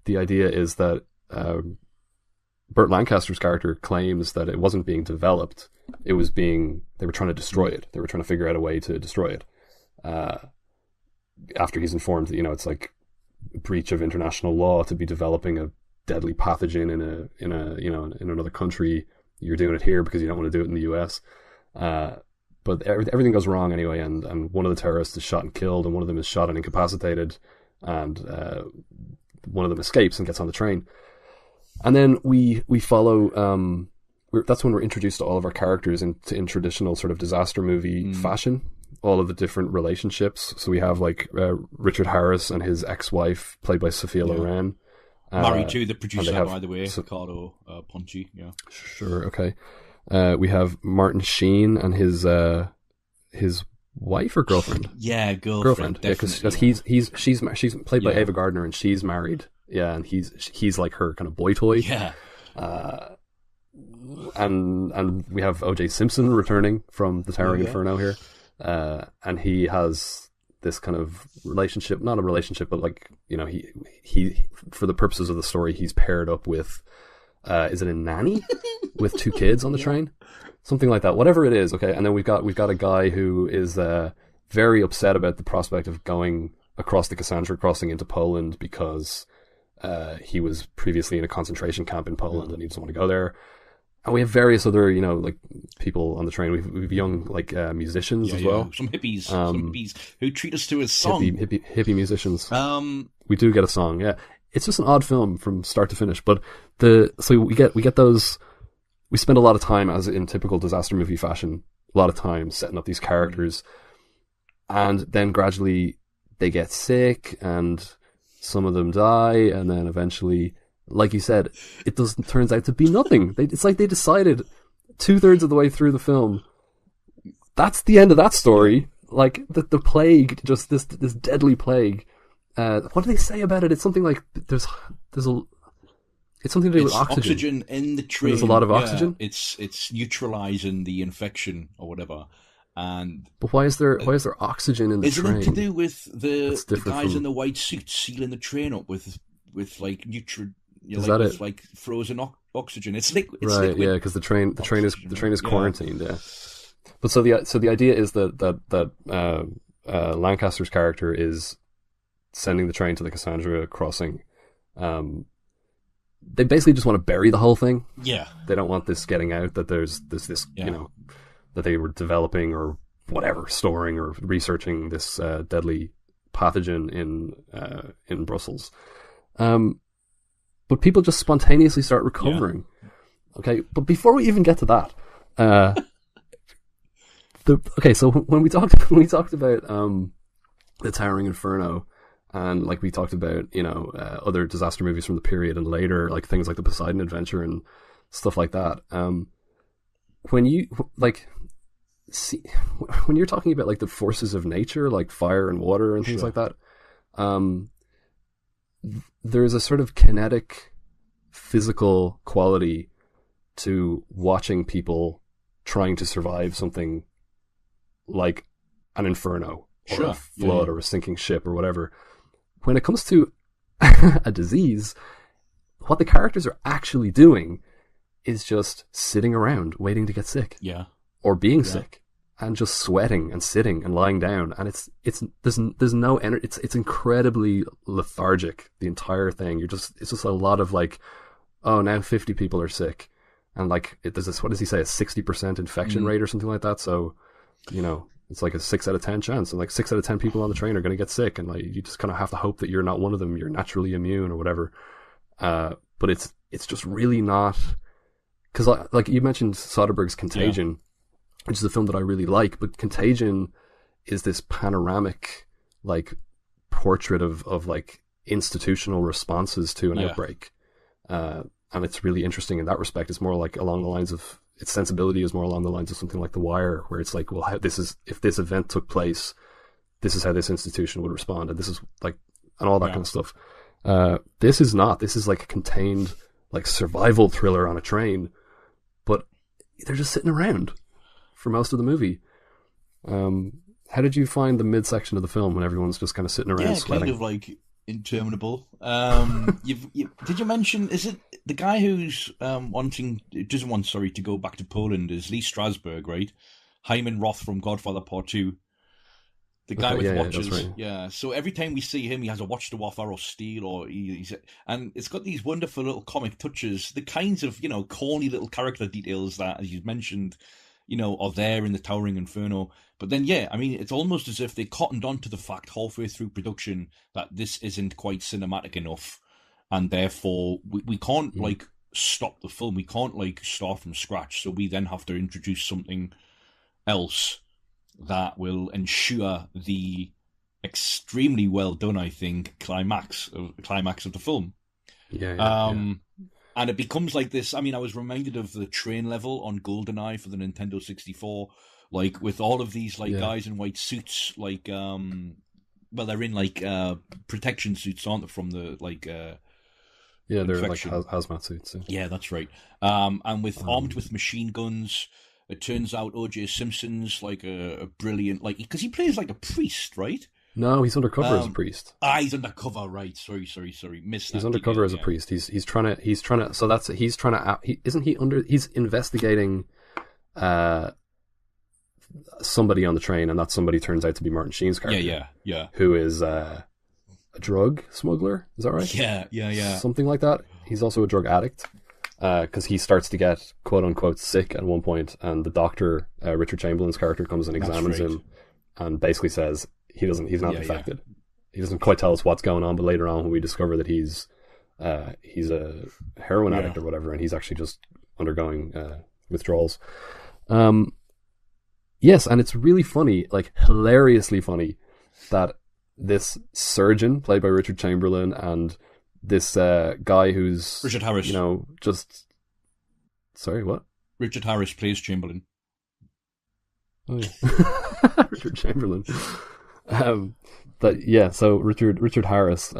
the idea is that Burt Lancaster's character claims that it wasn't being developed. They were trying to destroy it. They were trying to figure out a way to destroy it. After he's informed that, it's like a breach of international law to be developing a deadly pathogen in another country. You're doing it here because you don't want to do it in the US. But everything goes wrong anyway, and one of the terrorists is shot and killed, and one of them is shot and incapacitated, and one of them escapes and gets on the train. And then we follow. That's when we're introduced to all of our characters in traditional sort of disaster movie fashion. All of the different relationships. So we have like Richard Harris and his ex-wife, played by Sophia Loren. Married to the producer, have, by the way, Ricardo Ponchi. Yeah, sure, okay. We have Martin Sheen and his wife or girlfriend? Yeah, girlfriend. Yeah, because she's played by Ava Gardner, and she's married. Yeah, and he's like her kind of boy toy. Yeah. And we have O.J. Simpson returning from the Towering Inferno here, and he has this kind of relationship, not a relationship, but like, you know, he for the purposes of the story, he's paired up with, is it a nanny with 2 kids on the train, something like that, whatever it is. Okay, and then we've got a guy who is very upset about the prospect of going across the Cassandra Crossing into Poland because he was previously in a concentration camp in Poland and he doesn't want to go there. And we have various other, you know, like people on the train. We've young like musicians as well. Some hippies who treat us to a song. Hippie musicians. We do get a song. Yeah, it's just an odd film from start to finish. But so we get those. We spend a lot of time, as in typical disaster movie fashion, a lot of time setting up these characters, and then gradually they get sick, and some of them die, and then eventually, like you said, it turns out to be nothing. It's like they decided 2/3 of the way through the film, that's the end of that story. Like the plague, just this deadly plague. What do they say about it? It's something like it's something to do with oxygen. Oxygen in the train. There's a lot of oxygen. It's neutralizing the infection or whatever. But why is there oxygen in the train? Isn't it to do with the guys in the white suits sealing the train up with like like frozen oxygen? It's liquid. Right, yeah, because the train is quarantined. Yeah. But so the idea is that Lancaster's character is sending the train to the Cassandra Crossing. They basically just want to bury the whole thing. Yeah. They don't want this getting out that there's this you know, that they were developing or whatever, storing or researching this deadly pathogen in Brussels. But people just spontaneously start recovering. Yeah. Okay, but before we even get to that, so when we talked about the Towering Inferno, and like we talked about, you know, other disaster movies from the period and later, like things like the Poseidon Adventure and stuff like that. When you when you're talking about like the forces of nature, like fire and water and things like that, there's a sort of kinetic, physical quality to watching people trying to survive something like an inferno or a flood or a sinking ship or whatever. When it comes to a disease, what the characters are actually doing is just sitting around waiting to get sick. Yeah. Or being sick and just sweating and sitting and lying down, and there's no energy. It's incredibly lethargic, the entire thing. It's just a lot of like, oh, now 50 people are sick, and like there's this, what does he say, a 60% infection rate or something like that. So, you know, it's like a 6 out of 10 chance, and like 6 out of 10 people on the train are going to get sick, and like you just kind of have to hope that you're not one of them. You're naturally immune or whatever. But it's just really not, because like you mentioned Soderbergh's Contagion, which is a film that I really like, but Contagion is this panoramic like portrait of like institutional responses to an outbreak, and it's really interesting in that respect. It's more like along the lines of, its sensibility is more along the lines of something like The Wire, where it's like, well, if this event took place, this is how this institution would respond, and this is like, and all that kind of stuff. This is not. This is like a contained, like survival thriller on a train, but they're just sitting around for most of the movie. How did you find the midsection of the film when everyone's just kind of sitting around sweating? Kind of like interminable. Did you mention, is it the guy who's doesn't want to go back to Poland is Lee Strasberg, right? Hyman Roth from Godfather Part 2. The guy with watches. Yeah, that's right. Yeah, so every time we see him, he has a watch to offer or steal, or and it's got these wonderful little comic touches, the kinds of, you know, corny little character details that, as you mentioned, you know, are there in the Towering Inferno. But then, I mean, it's almost as if they cottoned on to the fact halfway through production that this isn't quite cinematic enough, and therefore we can't like stop the film. We can't like start from scratch. So we then have to introduce something else that will ensure the extremely well done, I think, climax of the film. Yeah. And it becomes like this. I mean, I was reminded of the train level on GoldenEye for the Nintendo 64, like with all of these guys in white suits, well, they're in protection suits, aren't they? From the they're infection. like hazmat suits. Yeah, that's right. And armed with machine guns. It turns out O.J. Simpson's like a brilliant, because he plays like a priest, right? No, he's undercover as a priest. He's undercover, right? Sorry. Missed that. He's undercover as a priest. He's trying to. So he's investigating somebody on the train, and that somebody turns out to be Martin Sheen's character. Yeah. Who is a drug smuggler? Is that right? Yeah. Something like that. He's also a drug addict. Because he starts to get quote unquote sick at one point, and the doctor, Richard Chamberlain's character, comes and examines him, and basically says he's not infected. Yeah. He doesn't quite tell us what's going on, but later on, when we discover that he's a heroin addict or whatever, and he's actually just undergoing withdrawals. Yes, and it's really funny, like hilariously funny, that this surgeon played by Richard Chamberlain and this guy who's Richard Harris, sorry, what? Richard Harris plays Chamberlain. Oh, yeah. Richard Chamberlain. So Richard Harris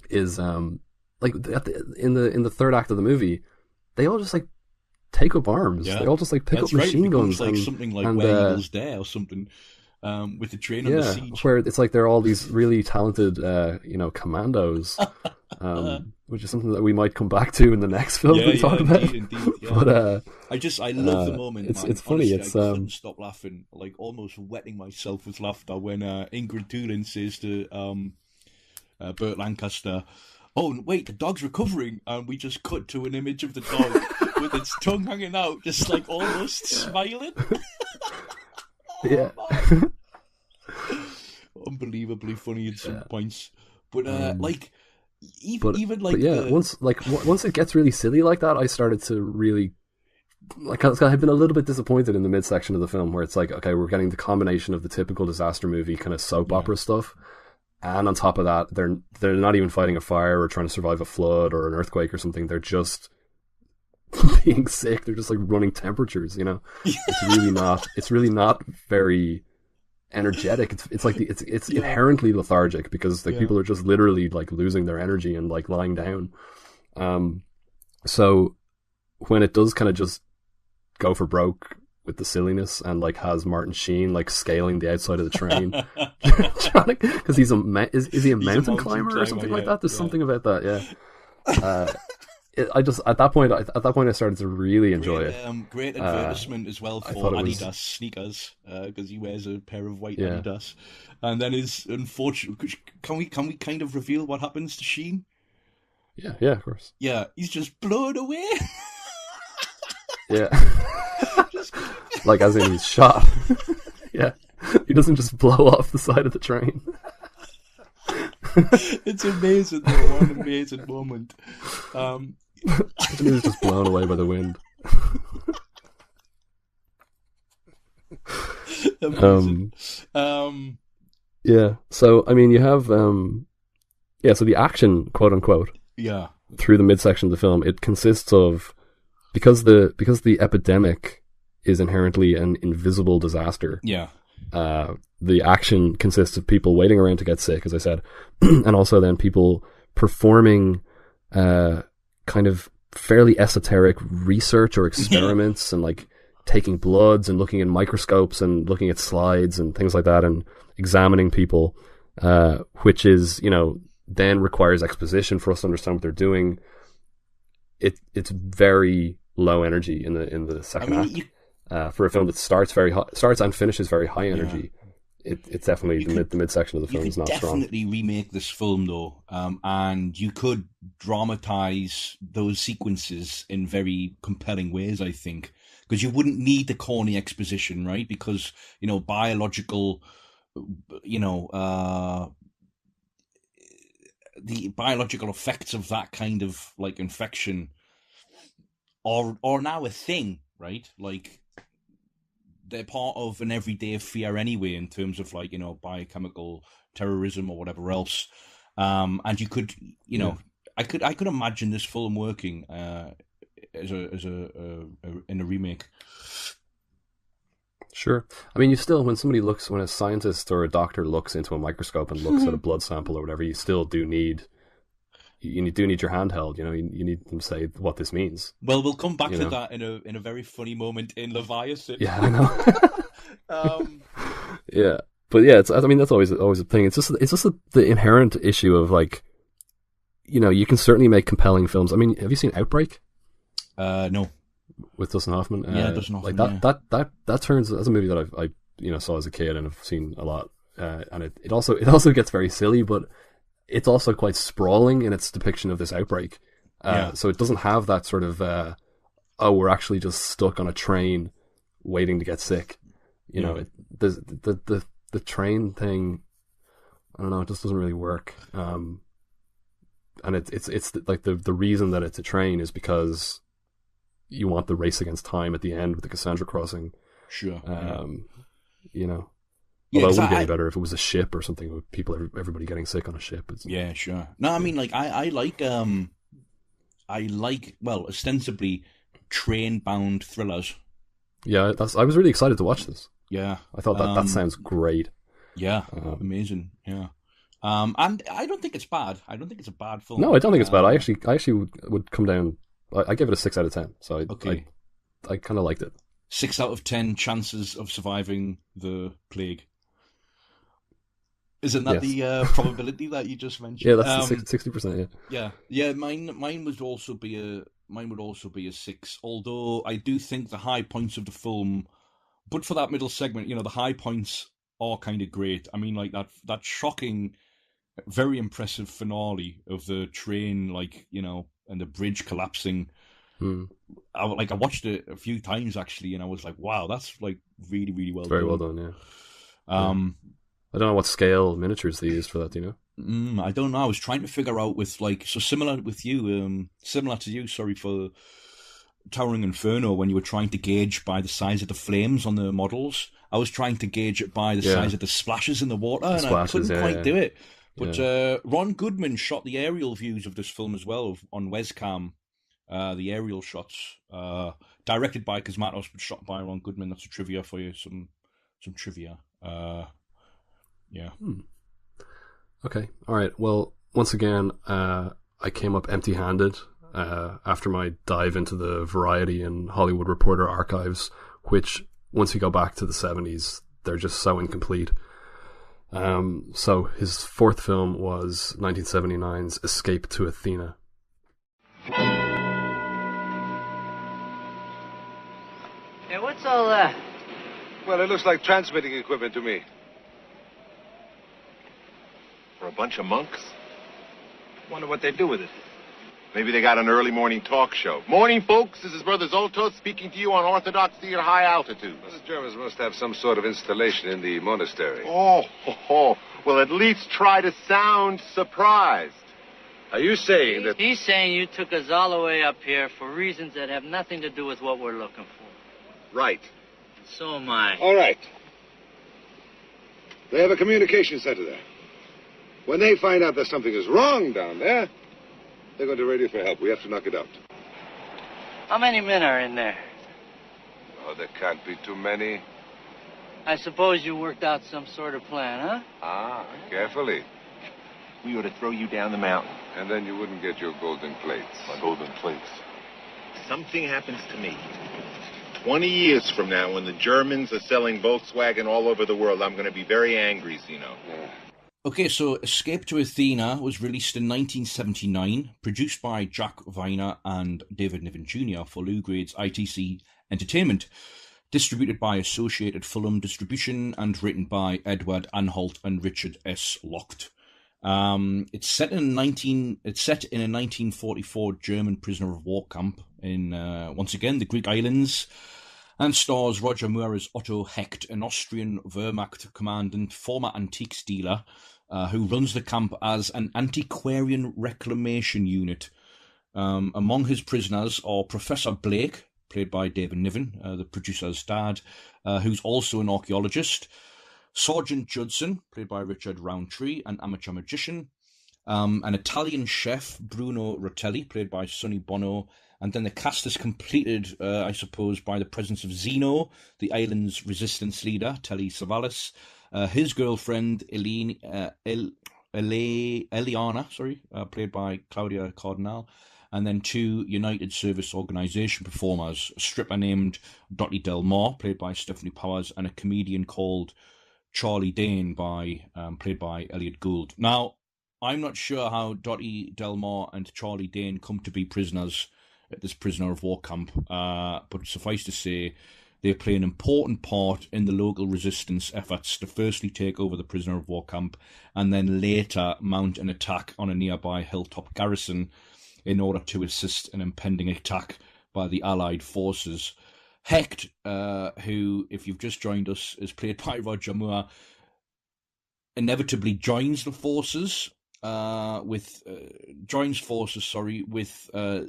is in the third act of the movie, they all just like take up arms. Yeah. They all just like pick up machine guns, like something like Where Eagles Dare or something. With the train on the siege, where it's like they're all these really talented, commandos, which is something that we might come back to in the next film we talk about. Indeed, yeah. But I love the moment. It's man. funny. Honestly, I couldn't stop laughing, like almost wetting myself with laughter when Ingrid Doolin says to Burt Lancaster, "Oh wait, the dog's recovering," and we just cut to an image of the dog with its tongue hanging out, just like almost smiling. Yeah. Unbelievably funny at some points, but once it gets really silly like that, I started to really I've been a little bit disappointed in the midsection of the film, where it's like, okay, we're getting the combination of the typical disaster movie kind of soap opera stuff, and on top of that, they're not even fighting a fire or trying to survive a flood or an earthquake or something. They're just being sick. They're just like running temperatures, It's really not very energetic. It's inherently lethargic, because people are just literally like losing their energy and like lying down. So when it does kind of just go for broke with the silliness, and like has Martin Sheen like scaling the outside of the train because he's is he a mountain climber or something like that? There's something about that, at that point I started to really enjoy it. Great advertisement as well for Adidas sneakers, because he wears a pair of white Adidas, and then is unfortunate. Can we kind of reveal what happens to Sheen? Yeah, of course. Yeah, he's just blown away. Yeah, like as in he's shot. Yeah, he doesn't just blow off the side of the train. It's amazing, though. What an amazing moment. He was just blown away by the wind. Amazing. Yeah. So I mean, you have so the action, quote unquote, through the midsection of the film, it consists of, because the epidemic is inherently an invisible disaster. Yeah. The action consists of people waiting around to get sick, as I said, and also then people performing kind of fairly esoteric research or experiments and like taking bloods and looking in microscopes and looking at slides and things like that and examining people, which is, then requires exposition for us to understand what they're doing. It's very low energy in the second act. For a film that starts and finishes very high energy, it's definitely the midsection of the film is not strong. You could definitely remake this film though, and you could dramatize those sequences in very compelling ways, I think, because you wouldn't need the corny exposition, right? Because biological, the biological effects of that kind of like infection are now a thing, right? Like, they're part of an everyday fear anyway, in terms of biochemical terrorism or whatever else. And you could, I could imagine this film working as a in a remake. Sure. I mean, when a scientist or a doctor looks into a microscope and looks at a blood sample or whatever, you still do need your handheld. You need them to say what this means. Well, we'll come back to that in a very funny moment in Leviathan. Yeah, I know. Yeah, but yeah, that's always a thing. It's just the inherent issue of like, you can certainly make compelling films. I mean, have you seen Outbreak? No. With Dustin Hoffman. Yeah, Dustin Hoffman. Like that's a movie that I saw as a kid and have seen a lot. And it also gets very silly, but it's also quite sprawling in its depiction of this outbreak. So it doesn't have that sort of we're actually just stuck on a train waiting to get sick. The train thing, I don't know, it just doesn't really work. And it's like the reason that it's a train is because you want the race against time at the end with the Cassandra Crossing. Sure. Although it Yeah, wouldn't get any better if it was a ship or something with everybody getting sick on a ship. Yeah, sure. No, I mean, like I like ostensibly train-bound thrillers. Yeah, I was really excited to watch this. Yeah, I thought that sounds great. Yeah, amazing. Yeah, and I don't think it's bad. I don't think it's a bad film. No, I don't think it's bad. I actually would come down. I give it a 6 out of 10. So I kind of liked it. 6 out of 10 chances of surviving the plague. Isn't that the probability that you just mentioned? Yeah, that's 60%. Yeah. Mine would also be a 6. Although I do think the high points of the film, but for that middle segment, the high points are kind of great. I mean, like that shocking, very impressive finale of the train, and the bridge collapsing. I watched it a few times actually, and I was like, "Wow, that's like really, really well done." Very well done, yeah. I don't know what scale miniatures they used for that. Do you know? I don't know. I was trying to figure out with similar to you. Sorry, for Towering Inferno, when you were trying to gauge by the size of the flames on the models. I was trying to gauge it by the size of the splashes in the water, and I couldn't quite do it. But Ron Goodman shot the aerial views of this film as well on Wescam. The aerial shots, directed by Cosmatos, but shot by Ron Goodman. That's a trivia for you. Some trivia. Yeah. Okay. All right. Well, once again, I came up empty-handed after my dive into the Variety and Hollywood Reporter archives, which, once you go back to the 70s, they're just so incomplete. So his fourth film was 1979's Escape to Athena. Hey, what's all that? Well, it looks like transmitting equipment to me. For a bunch of monks? Wonder what they do with it. Maybe they got an early morning talk show. Morning, folks. This is Brother Zoltos speaking to you on Orthodoxy at high altitude. Well, the Germans must have some sort of installation in the monastery. Oh. Well, at least try to sound surprised. Are you saying that... He's saying you took us all the way up here for reasons that have nothing to do with what we're looking for. Right. So am I. All right. They have a communication center there. When they find out that something is wrong down there, they're going to radio for help. We have to knock it out. How many men are in there? Oh, there can't be too many. I suppose you worked out some sort of plan, huh? Carefully. We ought to throw you down the mountain. And then you wouldn't get your golden plates. My golden plates. Something happens to me. 20 years from now, when the Germans are selling Volkswagen all over the world, I'm going to be very angry, Zeno. Yeah. Okay, so Escape to Athena was released in 1979, produced by Jack Viner and David Niven Jr. for Lou Grade's ITC Entertainment, distributed by Associated Film Distribution, and written by Edward Anhalt and Richard S. Locht. It's set in a 1944 German prisoner of war camp in once again the Greek islands, and stars Roger Moore as Otto Hecht, an Austrian Wehrmacht commandant, former antiques dealer, who runs the camp as an antiquarian reclamation unit. Among his prisoners are Professor Blake, played by David Niven, the producer's dad, who's also an archaeologist, Sergeant Judson, played by Richard Roundtree, an amateur magician, an Italian chef, Bruno Rotelli, played by Sonny Bono, and then the cast is completed, I suppose, by the presence of Zeno, the island's resistance leader, Telly Savalas, his girlfriend, Eliana, played by Claudia Cardinal, and then 2 United Service Organization performers, a stripper named Dottie Del Mar, played by Stephanie Powers, and a comedian called Charlie Dane, played by Elliot Gould. Now, I'm not sure how Dottie Del Mar and Charlie Dane come to be prisoners at this prisoner of war camp, but suffice to say, they play an important part in the local resistance efforts to firstly take over the prisoner of war camp and then later mount an attack on a nearby hilltop garrison in order to assist an impending attack by the Allied forces. Hecht, who, if you've just joined us, is played by Roger Moore, inevitably joins forces with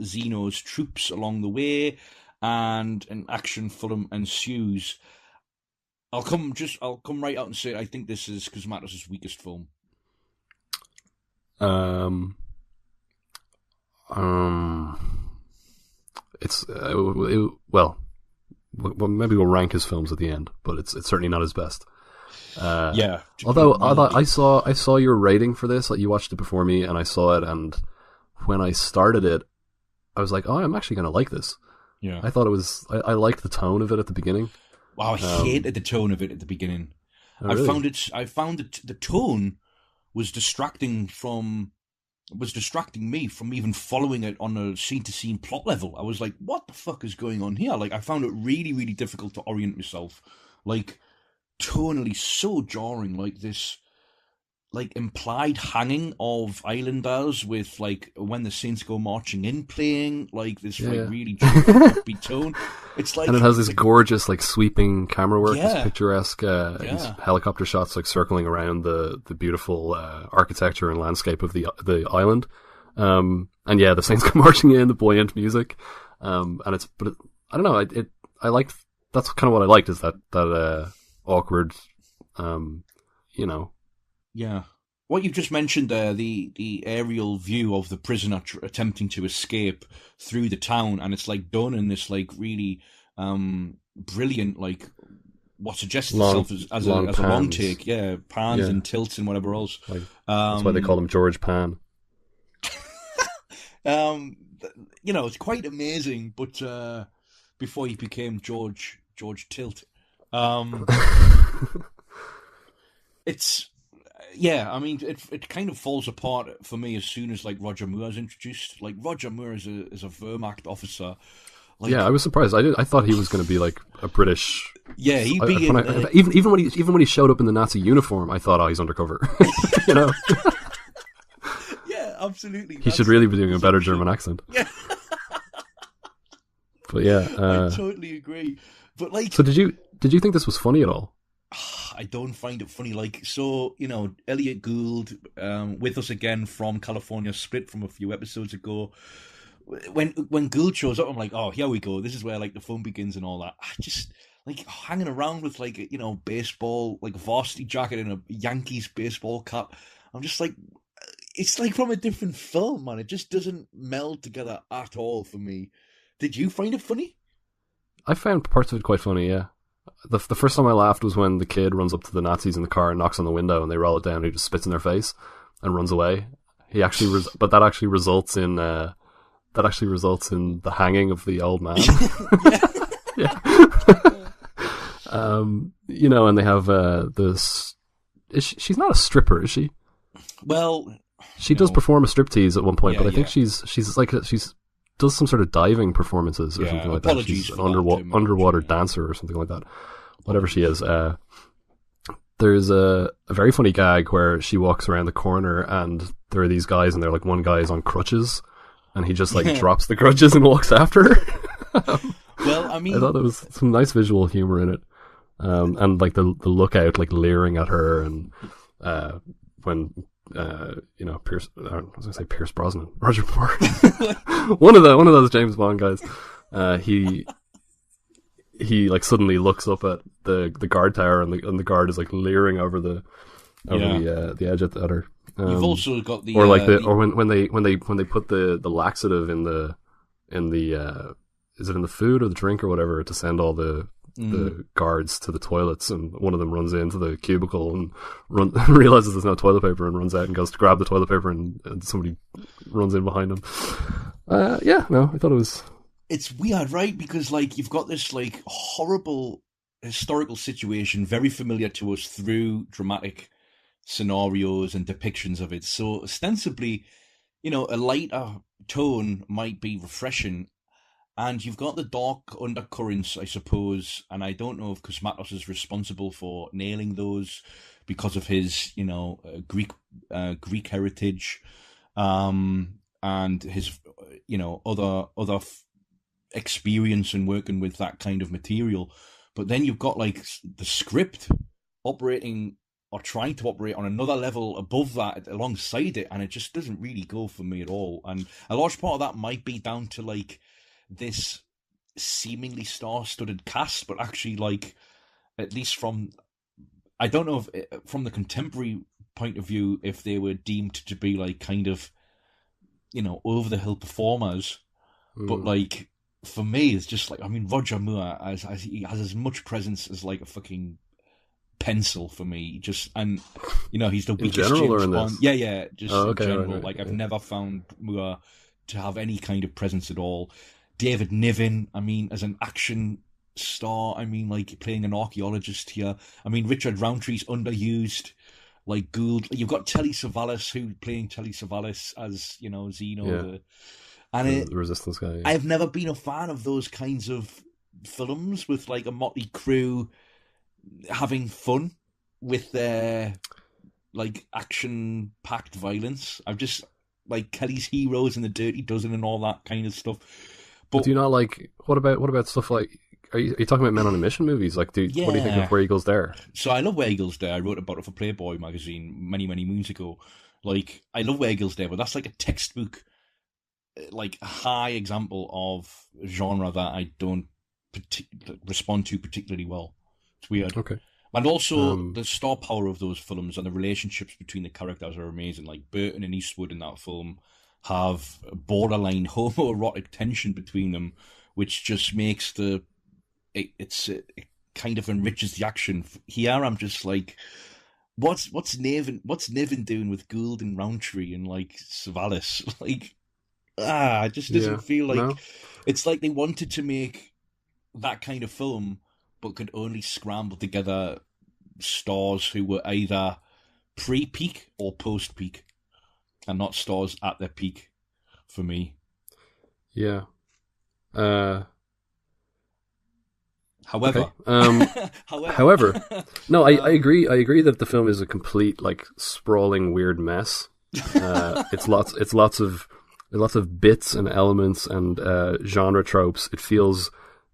Zeno's troops along the way, and an action film ensues. I'll come right out and say I think this is Cosmatos' weakest film. It's well, maybe we'll rank his films at the end, but it's certainly not his best. Yeah. Although I saw your rating for this, like you watched it before me, and I saw it, and when I started it, I was like, oh, I'm actually going to like this. Yeah. I thought it was. I liked the tone of it at the beginning. Wow, I hated the tone of it at the beginning. Oh, really? I found that the tone was distracting me from even following it on a scene-to-scene plot level. I was like, what the fuck is going on here? Like, I found it really, really difficult to orient myself. Like, tonally so jarring, like this, like, implied hanging of islanders with, like, When the Saints Go Marching In playing, like, this like really upbeat tone. It's like, and it has this gorgeous, like, sweeping camera work, this Yeah. picturesque these helicopter shots, like, circling around the beautiful architecture and landscape of the island. And yeah, the Saints Go Marching In, the buoyant music. And I don't know, I liked, that's kind of what I liked, is that awkward, Yeah. What you've just mentioned there, the aerial view of the prisoner attempting to escape through the town, and it's like done in this like really brilliant, like what suggests itself as a long take, pans and tilts and whatever else. Like, that's why they call him George Pan. It's quite amazing, but before he became George Tilt, it's. Yeah, I mean, it kind of falls apart for me as soon as, like, Roger Moore is introduced. Like, Roger Moore is a Wehrmacht officer. Like, yeah, I was surprised. I thought he was going to be, like, a British... Yeah, he'd be even when he showed up in the Nazi uniform, I thought, oh, he's undercover. You know? Yeah, absolutely. He should really be doing a better German accent. Yeah. But yeah... I totally agree. But, like... So did you think this was funny at all? I don't find it funny. Like, so, Elliot Gould, with us again from California Split from a few episodes ago. When Gould shows up, I'm like, oh, here we go. This is where, like, the fun begins and all that. I just, like, hanging around with, like, baseball, like, varsity jacket and a Yankees baseball cap. I'm just like, it's like from a different film, man. It just doesn't meld together at all for me. Did you find it funny? I found parts of it quite funny, yeah. The first time I laughed was when the kid runs up to the Nazis in the car and knocks on the window, and they roll it down. And he just spits in their face and runs away. But that actually results in the hanging of the old man. Yeah. And they have this. She's not a stripper, is she? Well, she does perform a striptease at one point, but I think yeah. she's does some sort of diving performances or something like that. She's an underwater dancer or something like that. Whatever she is. There's a very funny gag where she walks around the corner and there are these guys, and they're like, one guy is on crutches and he just like drops the crutches and walks after her. Well, I mean, I thought there was some nice visual humor in it. And like the lookout, like leering at her, and when Pierce, I was gonna say Pierce Brosnan, Roger Moore, one of those James Bond guys. He like suddenly looks up at the guard tower, and the guard is like leering over the the edge at her. You've also got the or like or when they put the laxative in the is it in the food or the drink or whatever to send all the guards to the toilets, and one of them runs into the cubicle and realizes there's no toilet paper and runs out and goes to grab the toilet paper and somebody runs in behind him. I thought it was. It's weird, right? Because like you've got this like horrible historical situation, very familiar to us through dramatic scenarios and depictions of it. So ostensibly, a lighter tone might be refreshing. And you've got the dark undercurrents, I suppose, and I don't know if Cosmatos is responsible for nailing those because of his, Greek heritage, and his, other experience in working with that kind of material. But then you've got like the script operating or trying to operate on another level above that, alongside it, and it just doesn't really go for me at all. And a large part of that might be down to like this seemingly star-studded cast, but actually, like, at least from, I don't know if from the contemporary point of view, if they were deemed to be like kind of, over-the-hill performers, but like for me, it's just like, I mean, Roger Moore he has as much presence as like a fucking pencil for me. Just, and he's the weakest. In general, or in Bond. this? Yeah, just in general. Right, like I've never found Moore to have any kind of presence at all. David Niven, I mean, as an action star, I mean, like, playing an archaeologist here. I mean, Richard Roundtree's underused, like, Gould. You've got Telly Savalas, playing Telly Savalas as, Zeno. Yeah. The Resistance guy. Yeah. I've never been a fan of those kinds of films with, like, a motley crew having fun with their, like, action-packed violence. I've just, like, Kelly's Heroes and the Dirty Dozen and all that kind of stuff. But do you not like, what about stuff like, are you talking about Men on a Mission movies? Like, what do you think of Where Eagles Dare? So I love Where Eagles Dare. I wrote about it for Playboy magazine many, many moons ago. Like, I love Where Eagles Dare, but that's like a textbook, like a high example of genre that I don't respond to particularly well. It's weird. Okay. And also, the star power of those films and the relationships between the characters are amazing. Like, Burton and Eastwood in that film have borderline homoerotic tension between them, which just makes it kind of enriches the action. Here, I'm just like, what's Niven doing with Gould and Roundtree and like Savalas? Like, it just doesn't feel like. No. It's like they wanted to make that kind of film, but could only scramble together stars who were either pre-peak or post-peak, and not stars at their peak for me. Yeah. However, okay. However, no, I agree. I agree that the film is a complete, like, sprawling weird mess. It's lots of bits and elements and genre tropes. It feels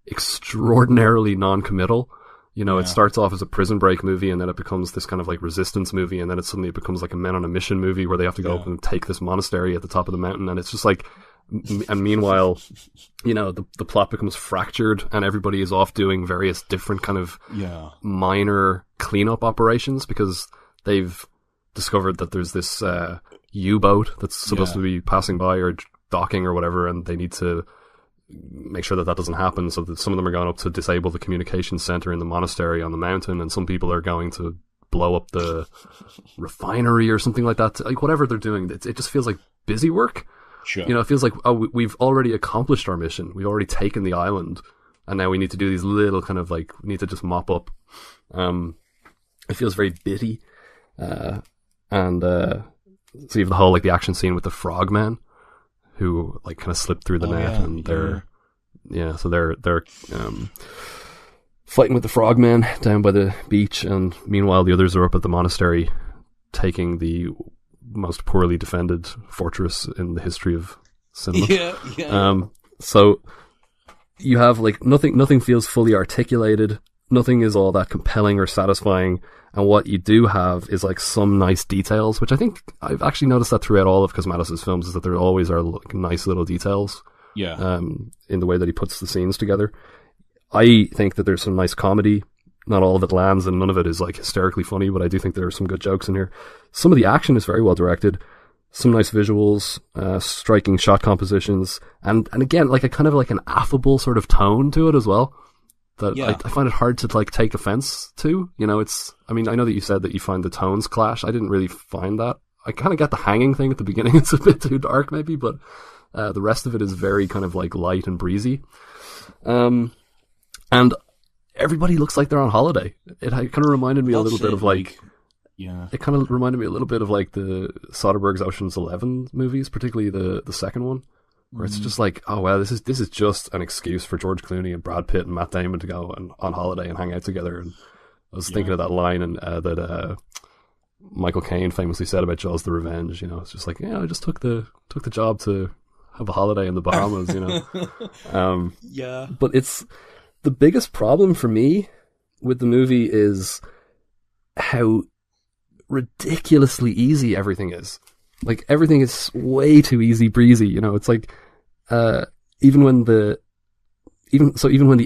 extraordinarily non-committal. It starts off as a Prison Break movie, and then it becomes this kind of like resistance movie, and then it suddenly becomes like a Men on a Mission movie where they have to go up and take this monastery at the top of the mountain, and it's just like, and meanwhile, the plot becomes fractured, and everybody is off doing various different kind of minor cleanup operations because they've discovered that there's this U-boat that's supposed to be passing by or docking or whatever, and they need to make sure that doesn't happen. So that some of them are going up to disable the communication center in the monastery on the mountain, and some people are going to blow up the refinery or something like that. Like, whatever they're doing, it just feels like busy work. Sure. It feels like, we've already accomplished our mission. We've already taken the island, and now we need to do these little kind of like, we need to just mop up. It feels very bitty. So you have the whole, like, the action scene with the frogman who, like, kind of slipped through the net, and they're fighting with the frogman down by the beach, and meanwhile the others are up at the monastery taking the most poorly defended fortress in the history of cinema. So you have, like, nothing feels fully articulated, nothing is all that compelling or satisfying, and what you do have is, like, some nice details, which I think I've actually noticed that throughout all of Cosmatos' films, is that there always are, like, nice little details in the way that he puts the scenes together. I think that there's some nice comedy not all of it lands, and none of it is like hysterically funny, but I do think there are some good jokes in here. Some of the action is very well directed, some nice visuals, striking shot compositions, and again, like a kind of like an affable sort of tone to it as well. That I find it hard to like take offense to. You know, I mean, I know that you said that you find the tones clash. I didn't really find that. I kind of get the hanging thing at the beginning. It's a bit too dark maybe, but the rest of it is very kind of like light and breezy. And everybody looks like they're on holiday. It kind of reminded me a little bit of like, it kind of reminded me a little bit of like the Soderbergh's Ocean's 11 movies, particularly the second one, where it's just like, oh wow, this is just an excuse for George Clooney and Brad Pitt and Matt Damon to go on holiday and hang out together. And I was thinking of that line that Michael Caine famously said about Jaws: The Revenge. You know, it's just like, yeah, I just took the job to have a holiday in the Bahamas. You know, but it's the biggest problem for me with the movie is how ridiculously easy everything is. Like, everything is way too easy breezy, you know. It's like even when the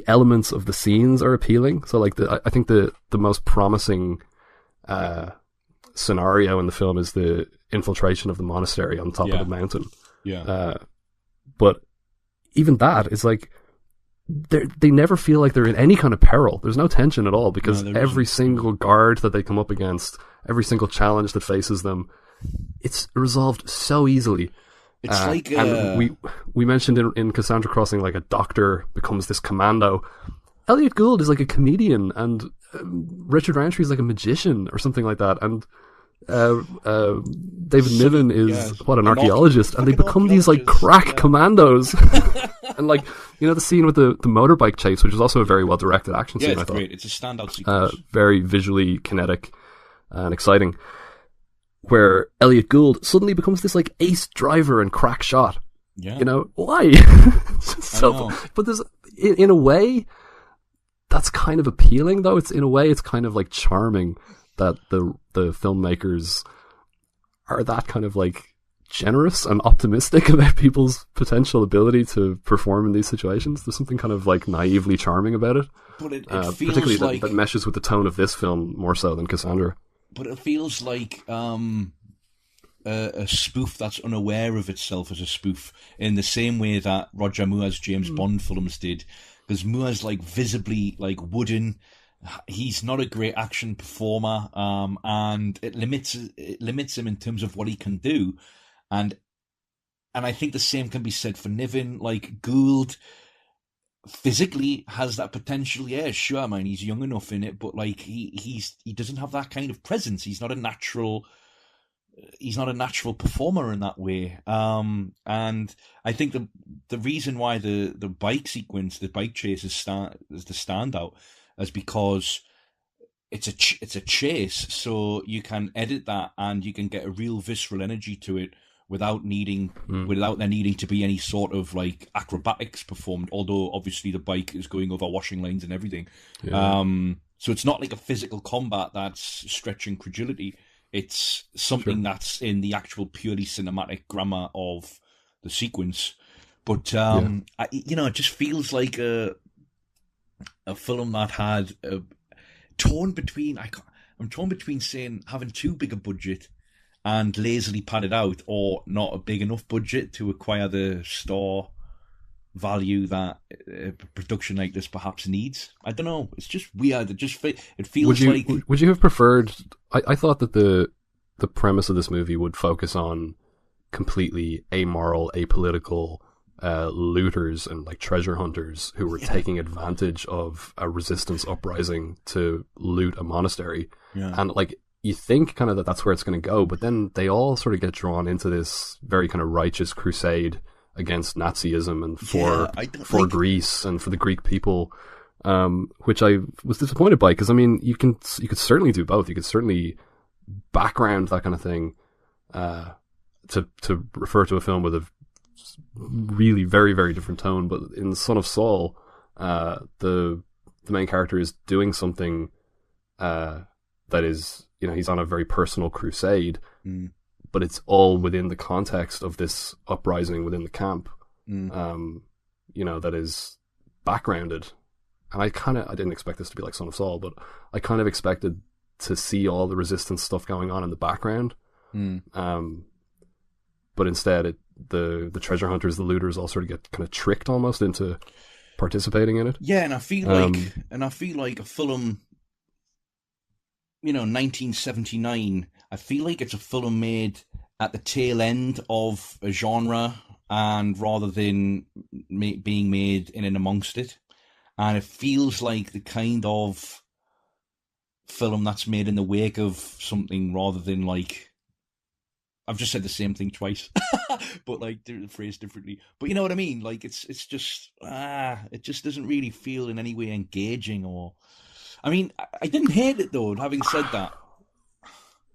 elements of the scenes are appealing, so like I think the most promising scenario in the film is the infiltration of the monastery on top of the mountain. But even that is like, they never feel like they're in any kind of peril. There's no tension at all, because every single guard that they come up against, every single challenge that faces them, it's resolved so easily. It's like and we mentioned in Cassandra Crossing, like a doctor becomes this commando. Elliot Gould is like a comedian, and Richard Roundtree is like a magician or something like that, and David Niven is an archaeologist, and they become these like crack commandos. And like, you know, the scene with the motorbike chase, which is also a very well directed action scene. It's I thought great. It's a standout sequence. Very visually kinetic and exciting, where Elliot Gould suddenly becomes this like ace driver and crack shot. You know, why? But there's in a way that's kind of appealing, though. It's in a way it's kind of like charming that the filmmakers are that kind of like generous and optimistic about people's potential ability to perform in these situations. There's something kind of like naively charming about it. But it feels particularly like that meshes with the tone of this film more so than Cassandra. But it feels like a spoof that's unaware of itself as a spoof, in the same way that Roger Moore's James Bond films did, because Moore's like visibly like wooden. He's not a great action performer, and it limits him in terms of what he can do, and I think the same can be said for Niven. Like, Gould physically has that potential. Yeah, sure, man, he's young enough in it, but like he doesn't have that kind of presence. He's not a natural performer in that way. And I think the reason why the bike sequence, the bike chase is the standout, is because it's a chase, so you can edit that and you can get a real visceral energy to it without there needing to be any sort of like acrobatics performed. Although obviously the bike is going over washing lines and everything, so it's not like a physical combat that's stretching credulity. It's something that's in the actual purely cinematic grammar of the sequence. But it just feels like a film that had torn between. I'm torn between saying having too big a budget and lazily padded out, or not a big enough budget to acquire the store value that a production like this perhaps needs. I don't know. It's just weird. It feels like. Would you have preferred? I thought that the premise of this movie would focus on completely amoral, apolitical looters and like treasure hunters who were taking advantage of a resistance uprising to loot a monastery, and like, you think kind of that's where it's going to go, but then they all sort of get drawn into this very kind of righteous crusade against Nazism and for Greece and for the Greek people, which I was disappointed by, because I mean, you could certainly do both. You could certainly background that kind of thing to refer to a film with a really very, very different tone. But in Son of Saul, the main character is doing something that is, you know, he's on a very personal crusade, but it's all within the context of this uprising within the camp, you know, that is backgrounded and I didn't expect this to be like Son of Saul, but I kind of expected to see all the resistance stuff going on in the background. But instead, the treasure hunters, the looters, all sort of get kind of tricked almost into participating in it. Yeah, and I feel like a film, 1979. I feel like it's a film made at the tail end of a genre, and rather than being made in and amongst it, and it feels like the kind of film that's made in the wake of something rather than like. I've just said the same thing twice, but like phrased differently. But you know what I mean? Like it's just it just doesn't really feel in any way engaging. Or, I mean, I didn't hate it though. Having said that,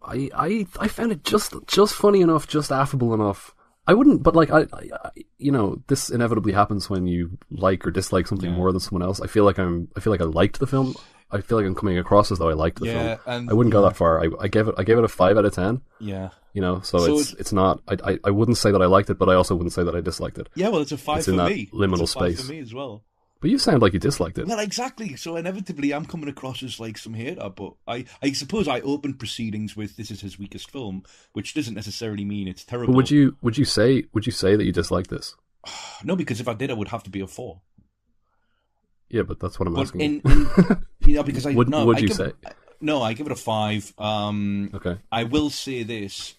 I found it just funny enough, just affable enough. I wouldn't, but like I this inevitably happens when you like or dislike something more than someone else. I feel like I liked the film. I feel like I'm coming across as though I liked the film. And, I wouldn't go that far. I gave it a 5 out of 10. Yeah. So it's not. I wouldn't say that I liked it, but I also wouldn't say that I disliked it. Yeah, well, it's a 5 for me. It's in that liminal space for me as well. But you sound like you disliked it. Well, exactly. So inevitably, I'm coming across as like some hater. But I suppose I opened proceedings with this is his weakest film, which doesn't necessarily mean it's terrible. But would you say that you disliked this? No, because if I did, I would have to be a 4. Yeah, but that's what I'm asking. Because I would you say? No, I give it a 5. Okay. I will say this: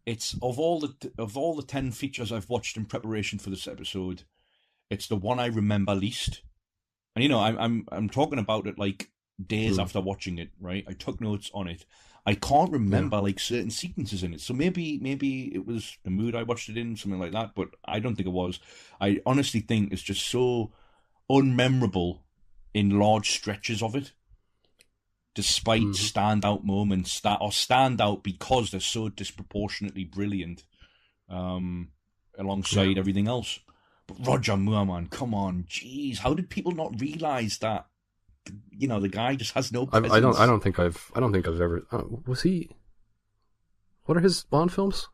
it's of all the 10 features I've watched in preparation for this episode, it's the one I remember least. And I'm talking about it like days after watching it. Right, I took notes on it. I can't remember like certain sequences in it. So maybe it was the mood I watched it in, something like that. But I don't think it was. I honestly think it's just so unmemorable in large stretches of it, despite standout moments that are stand out because they're so disproportionately brilliant alongside everything else. But Roger Moore, man, come on, jeez, how did people not realize that? The guy just has no presence. I don't think I've ever. Was he? What are his Bond films?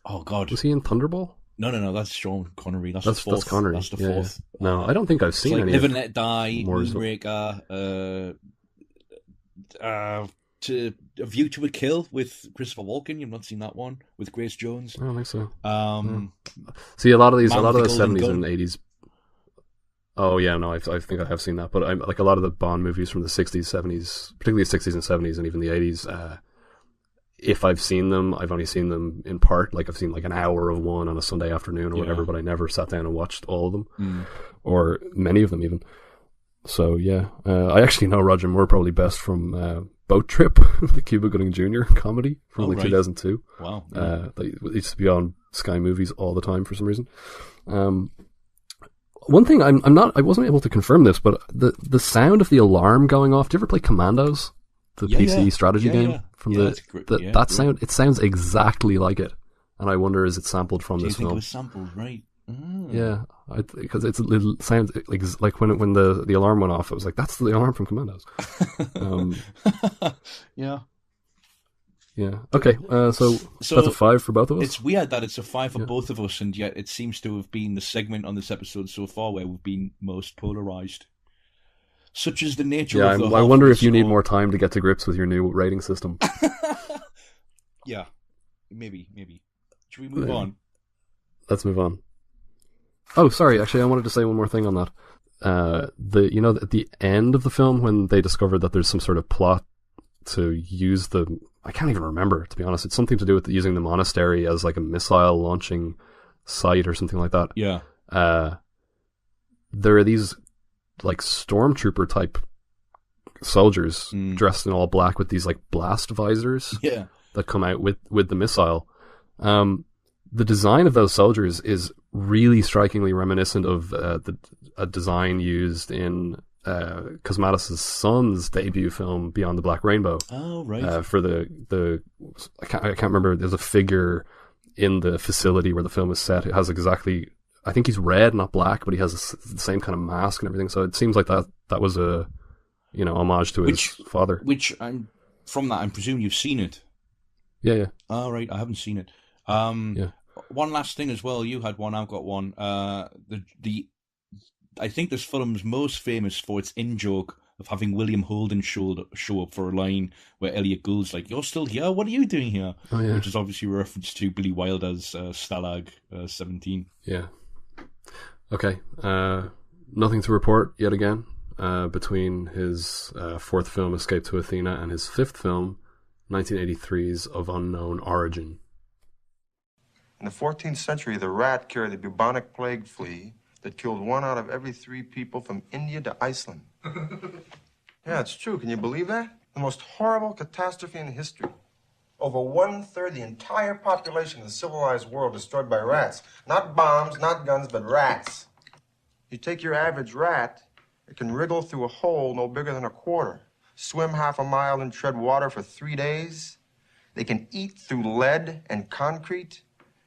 Oh God, was he in Thunderball? No, that's Sean Connery. That's the fourth. That's Connery. That's the fourth. Yeah. No, I don't think I've seen any. Live and Let Die, Moonraker, to A View to a Kill with Christopher Walken. You've not seen that one with Grace Jones? I don't think so. See, a lot of the 70s and 80s. Oh yeah, no, I think I have seen that, but I'm like a lot of the Bond movies from the 60s, 70s, particularly the 60s and 70s, and even the 80s. If I've seen them, I've only seen them in part. Like I've seen like an hour of one on a Sunday afternoon or whatever, but I never sat down and watched all of them, or many of them even. So yeah, I actually know Roger Moore probably best from Boat Trip, the Cuba Gooding Jr. comedy from 2002. Wow. They used to be on Sky Movies all the time for some reason. One thing I wasn't able to confirm this, but the sound of the alarm going off. Do you ever play Commandos, the PC strategy game from that sound? It sounds exactly like it, and I wonder is it sampled from this film? It was sampled, right? Yeah, because it sounds like when the alarm went off, it was like that's the alarm from Commandos. Yeah. Yeah. Okay. So that's a 5 for both of us. It's weird that it's a 5 for both of us, and yet it seems to have been the segment on this episode so far where we've been most polarized. Such is the nature of the. I wonder if you need more time to get to grips with your new rating system. Yeah, maybe. Should we move on? Let's move on. Oh, sorry. Actually, I wanted to say one more thing on that. At the end of the film when they discovered that there's some sort of plot to use I can't even remember, to be honest. It's something to do with using the monastery as like a missile launching site or something like that. Yeah. There are these like stormtrooper type soldiers dressed in all black with these like blast visors that come out with the missile. The design of those soldiers is really strikingly reminiscent of a design used in Cosmatos' son's debut film Beyond the Black Rainbow. Oh, right. For I can't remember. There's a figure in the facility where the film is set. It has exactly. I think he's red, not black, but he has the same kind of mask and everything. So it seems like that was a homage to his father. Which from that, I presume you've seen it. Yeah. Oh, right. I haven't seen it. One last thing as well. You had one. I've got one. The I think this film's most famous for its in-joke of having William Holden show up for a line where Elliot Gould's like, "You're still here? What are you doing here?" Oh, yeah. Which is obviously a reference to Billy Wilder's Stalag 17. Yeah. Okay. Nothing to report yet again between his fourth film, Escape to Athena, and his fifth film, 1983's Of Unknown Origin. In the 14th century, the rat carried the bubonic plague flea that killed 1 out of every 3 people from India to Iceland. Yeah, it's true. Can you believe that? The most horrible catastrophe in history. Over 1/3 the entire population of the civilized world destroyed by rats. Not bombs, not guns, but rats. You take your average rat, it can wriggle through a hole no bigger than a quarter, swim half a mile and tread water for 3 days. They can eat through lead and concrete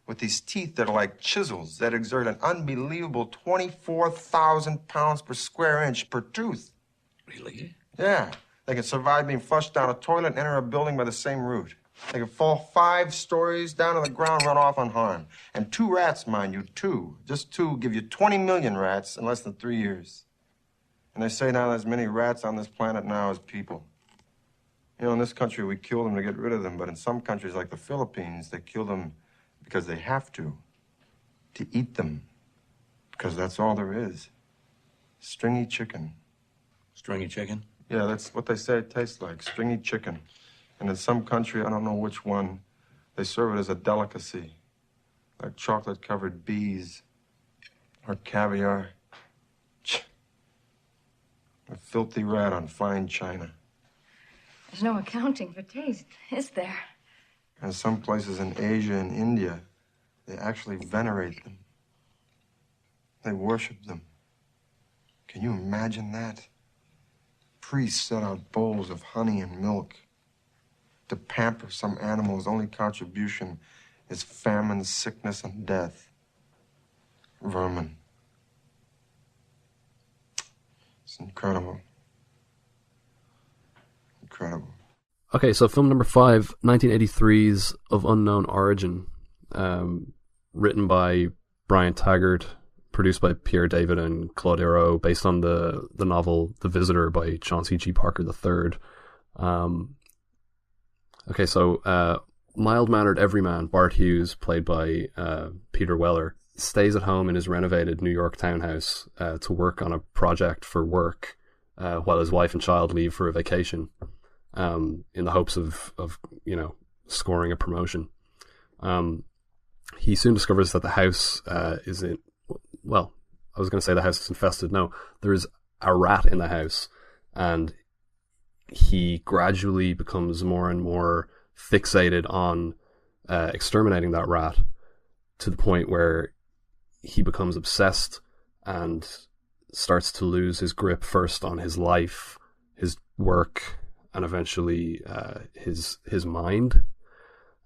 with these teeth that are like chisels that exert an unbelievable 24,000 pounds per square inch per tooth. Really? Yeah. They can survive being flushed down a toilet and enter a building by the same route. They can fall 5 stories down to the ground, run off unharmed. And 2 rats, mind you, 2. Just 2 give you 20 million rats in less than 3 years. And they say now there's many rats on this planet now as people. You know, in this country, we kill them to get rid of them. But in some countries, like the Philippines, they kill them because they have to eat them. Because that's all there is. Stringy chicken. Stringy chicken? Yeah, that's what they say it tastes like, stringy chicken. And in some country, I don't know which one, they serve it as a delicacy, like chocolate-covered bees or caviar. A filthy rat on fine china. There's no accounting for taste, is there? And some places in Asia and India, they actually venerate them. They worship them. Can you imagine that? Priests set out bowls of honey and milk to pamper some animal's only contribution is famine, sickness, and death. Vermin. It's incredible. Incredible. Okay, so film number 5, 1983's Of Unknown Origin, written by Brian Taggart, produced by Pierre David and Claude Hérault, based on the novel The Visitor by Chauncey G. Parker III. Okay, so mild-mannered everyman Bart Hughes, played by Peter Weller, stays at home in his renovated New York townhouse to work on a project for work while his wife and child leave for a vacation, in the hopes of scoring a promotion. He soon discovers that the house is in... Well, I was going to say the house is infested. No, there's a rat in the house, and he gradually becomes more and more fixated on exterminating that rat, to the point where he becomes obsessed and starts to lose his grip first on his life, his work, and eventually his mind,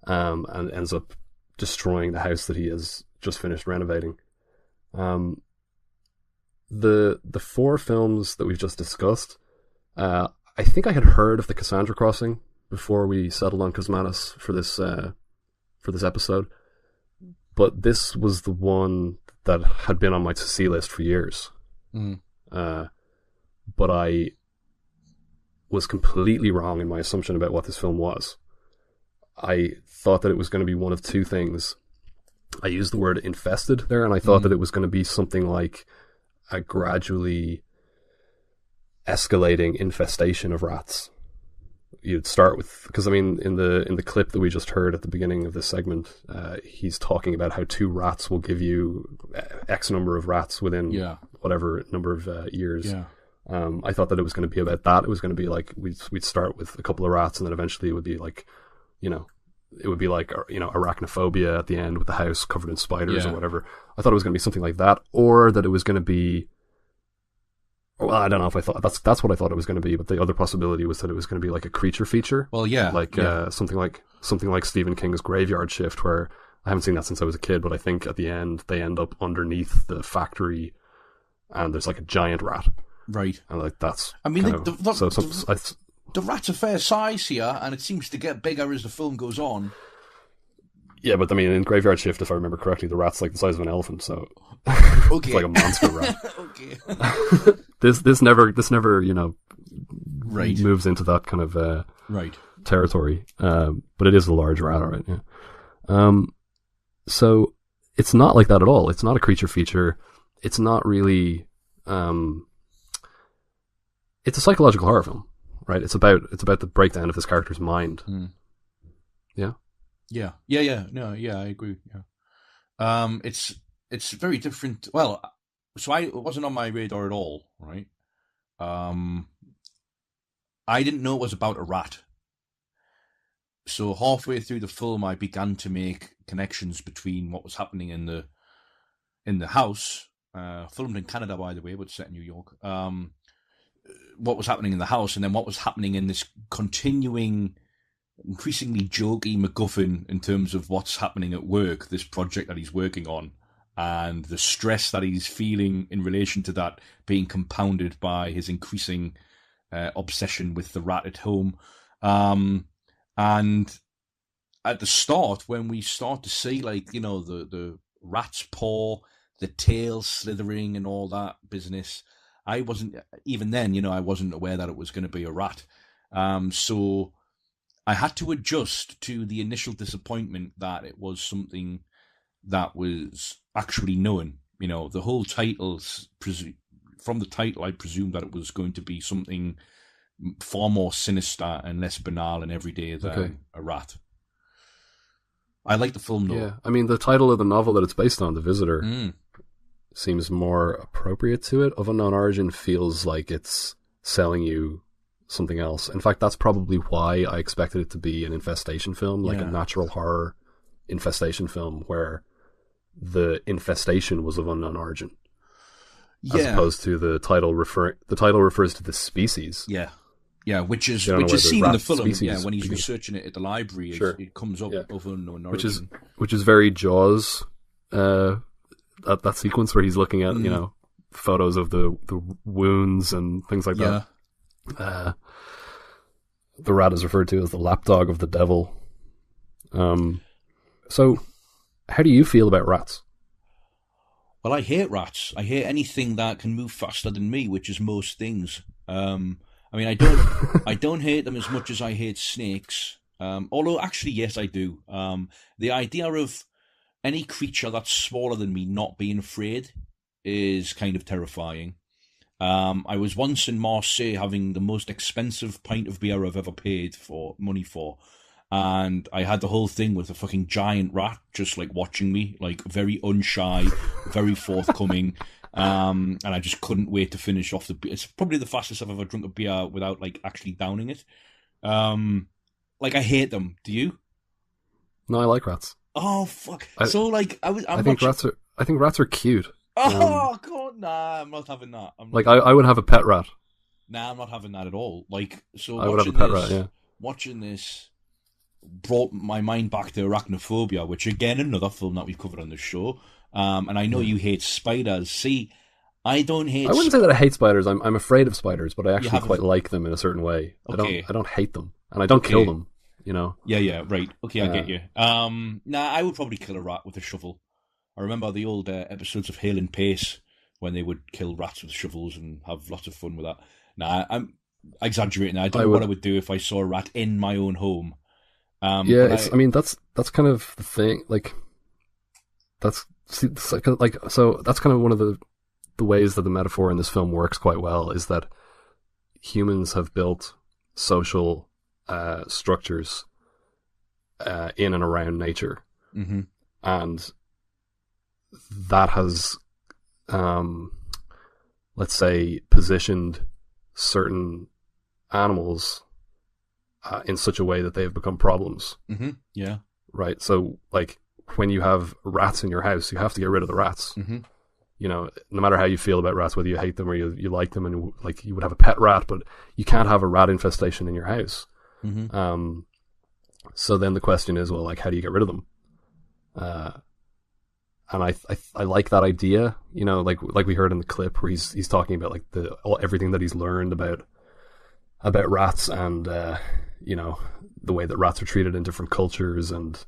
and ends up destroying the house that he has just finished renovating. The 4 films that we've just discussed, I think I had heard of the Cassandra Crossing before we settled on Cosmatos for this episode, but this was the one that had been on my to-see list for years. But I was completely wrong in my assumption about what this film was. I thought that it was going to be one of 2 things. I used the word infested there, and I thought that it was going to be something like a gradually escalating infestation of rats. You'd start with, because I mean, in the clip that we just heard at the beginning of this segment, he's talking about how 2 rats will give you X number of rats within whatever number of years. Yeah. I thought that it was going to be about that. It was going to be like we'd start with a couple of rats, and then eventually it would be like, it would be like, arachnophobia at the end with the house covered in spiders or whatever. I thought it was going to be something like that, or that it was going to be... Well, I don't know if I thought... That's what I thought it was going to be, but the other possibility was that it was going to be like a creature feature. Well, yeah. Something like Stephen King's Graveyard Shift, where I haven't seen that since I was a kid, but I think at the end they end up underneath the factory and there's like a giant rat. Right. And like that's... I mean, the rat's a fair size here, and it seems to get bigger as the film goes on. Yeah, but I mean, in Graveyard Shift, if I remember correctly, the rat's like the size of an elephant, so Okay. it's like a monster rat. Okay. This never, Right. moves into that kind of Right. territory. But it is a large rat, all right. Yeah. So it's not like that at all. It's not a creature feature. It's not really. It's a psychological horror film, right? It's about the breakdown of this character's mind. Yeah. Yeah. No, yeah, I agree. Yeah. It's very different. Well, so it wasn't on my radar at all, right? I didn't know it was about a rat. So halfway through the film, I began to make connections between what was happening in the house, filmed in Canada, by the way, but set in New York. What was happening in the house, and then what was happening in this continuing, increasingly jokey MacGuffin in terms of what's happening at work, this project that he's working on, and the stress that he's feeling in relation to that being compounded by his increasing obsession with the rat at home. And at the start, when we start to see, like, the rat's paw, the tail slithering and all that business, I wasn't, even then, I wasn't aware that it was going to be a rat. So I had to adjust to the initial disappointment that it was something that was actually known. The whole title's, from the title, I presumed that it was going to be something far more sinister and less banal and everyday than a rat. I like the film, though. Yeah, I mean, the title of the novel that it's based on, The Visitor, seems more appropriate to it. Of Unknown Origin feels like it's selling you something else. In fact, that's probably why I expected it to be an infestation film, like a natural horror infestation film, where the infestation was of unknown origin. As opposed to the title refers to the species. Yeah, which is seen in the film. Yeah, when he's researching it at the library, it comes up of unknown origin, which is very Jaws. That sequence where he's looking at photos of the wounds and things like that. The rat is referred to as the lapdog of the devil. So, how do you feel about rats? Well, I hate rats. I hate anything that can move faster than me, which is most things. I mean, I don't hate them as much as I hate snakes. Although, actually, yes, I do. The idea of any creature that's smaller than me not being afraid is kind of terrifying. I was once in Marseille having the most expensive pint of beer I've ever paid money for. And I had the whole thing with a fucking giant rat just like watching me, like very unshy, very forthcoming. And I just couldn't wait to finish off the beer. It's probably the fastest I've ever drunk a beer without like actually downing it. Like I hate them. Do you? No, I like rats. Oh fuck! I think rats are cute. Oh god, nah! I'm not having that. I would have a pet rat. Nah, I'm not having that at all. Like, so I would have a pet rat. Yeah. Watching this brought my mind back to Arachnophobia, which again another film that we've covered on the show. And I know you hate spiders. See, I don't hate. I wouldn't say that I hate spiders. I'm afraid of spiders, but I actually quite like them in a certain way. Okay. I don't hate them, and I don't kill them. Yeah, right. Okay, I get you. Nah, I would probably kill a rat with a shovel. I remember the old episodes of Hale and Pace when they would kill rats with shovels and have lots of fun with that. Nah, I'm exaggerating. I don't know what I would do if I saw a rat in my own home. I mean, that's kind of the thing. That's kind of one of the ways that the metaphor in this film works quite well, is that humans have built social structures in and around nature, and that has, let's say, positioned certain animals in such a way that they have become problems. Yeah. Right. So, like, when you have rats in your house, you have to get rid of the rats. No matter how you feel about rats, whether you hate them or you like them, and you would have a pet rat, but you can't have a rat infestation in your house. So then the question is, well, like, how do you get rid of them? And I like that idea, like we heard in the clip where he's talking about like everything that he's learned about rats and the way that rats are treated in different cultures, and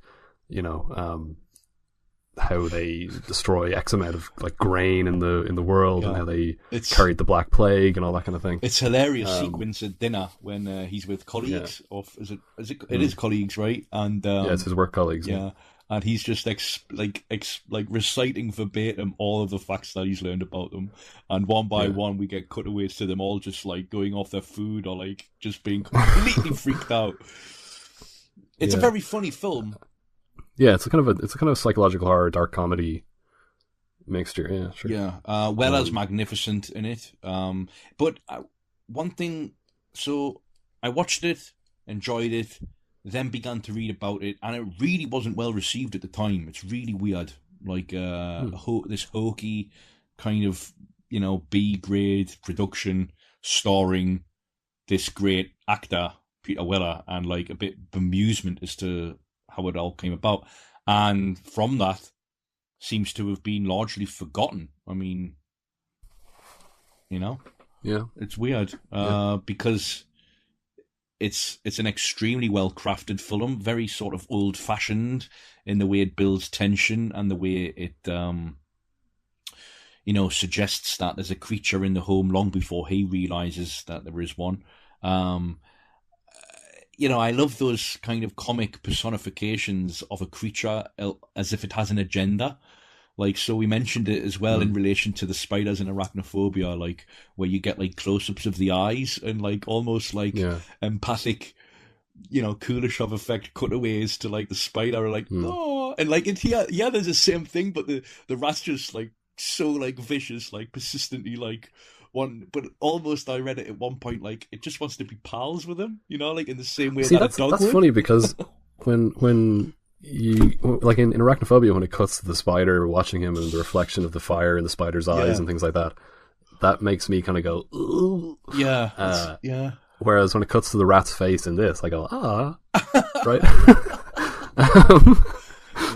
how they destroy X amount of like grain in the world, and how they It's- carried the Black Plague and all that kind of thing. It's hilarious sequence at dinner when he's with colleagues. It is colleagues, right? And Yeah, it's his work colleagues. Yeah, and he's just reciting verbatim all of the facts that he's learned about them, and one by one we get cutaways to them all just like going off their food or like just being completely freaked out. It's a very funny film. Yeah, it's a kind of psychological horror, dark comedy mixture. Yeah, sure. Yeah, Weller's magnificent in it. But one thing, so I watched it, enjoyed it, then began to read about it, and it really wasn't well received at the time. It's really weird, like this hokey kind of B-grade production starring this great actor Peter Weller, and like a bit of bemusement as to how it all came about, and from that seems to have been largely forgotten. I mean, it's weird because it's an extremely well crafted film, very sort of old fashioned in the way it builds tension and the way it suggests that there's a creature in the home long before he realizes that there is one. I love those kind of comic personifications of a creature as if it has an agenda. Like, so we mentioned it as well in relation to the spiders in Arachnophobia, like, where you get, like, close-ups of the eyes and, like, almost, like, empathic, Kuleshov effect cutaways to, like, the spider, like, oh, and, like, there's the same thing, but the rat's just, like, so, like, vicious, like, persistently, like, but almost I read it at one point, like, it just wants to be pals with him, like in the same way that a dog would. That's funny because when you, like in Arachnophobia, when it cuts to the spider watching him and the reflection of the fire in the spider's eyes and things like that, that makes me kind of go, ooh. Yeah. Whereas when it cuts to the rat's face in this, I go, right?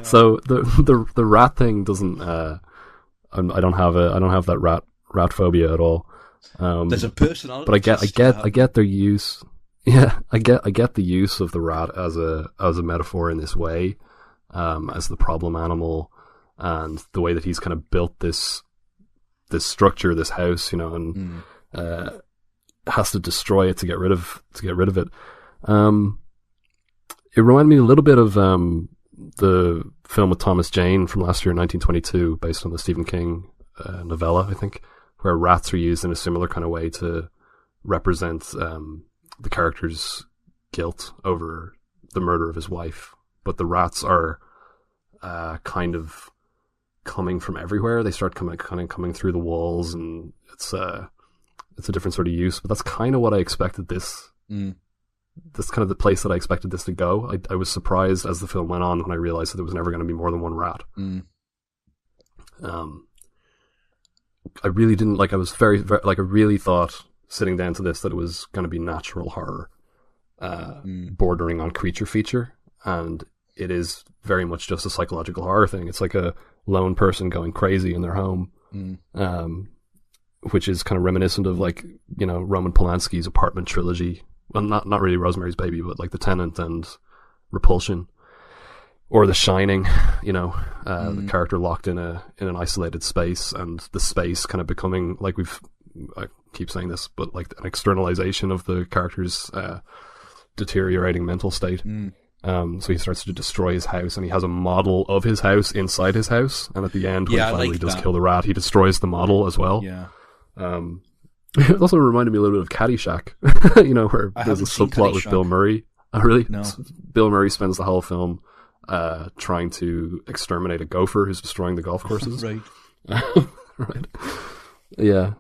So the rat thing doesn't, I don't have that rat phobia at all. There's a personality, but I get their use. Yeah, I get the use of the rat as a metaphor in this way, as the problem animal, and the way that he's kind of built this structure, this house, and has to destroy it to get rid of it. It reminded me a little bit of the film with Thomas Jane from last year, 1922, based on the Stephen King novella, I think, where rats are used in a similar kind of way to represent the character's guilt over the murder of his wife. But the rats are kind of coming from everywhere. They start coming through the walls, and it's a different sort of use. But that's kind of what I expected this. That's kind of the place that I expected this to go. I was surprised as the film went on when I realized that there was never going to be more than one rat. I really didn't I was very, very I really thought sitting down to this that it was going to be natural horror, bordering on creature feature, and it is very much just a psychological horror thing. It's like a lone person going crazy in their home, which is kind of reminiscent of Roman Polanski's Apartment trilogy. Well, not really Rosemary's Baby, but like The Tenant and Repulsion. Or The Shining, the character locked in an isolated space, and the space kind of becoming, I keep saying this, but like an externalization of the character's deteriorating mental state. So he starts to destroy his house, and he has a model of his house inside his house, and at the end, when he finally does kill the rat, he destroys the model as well. It also reminded me a little bit of Caddyshack, where there's a subplot with Bill Murray. Oh, really? No. Bill Murray spends the whole film trying to exterminate a gopher who's destroying the golf courses. Right. Right. Yeah.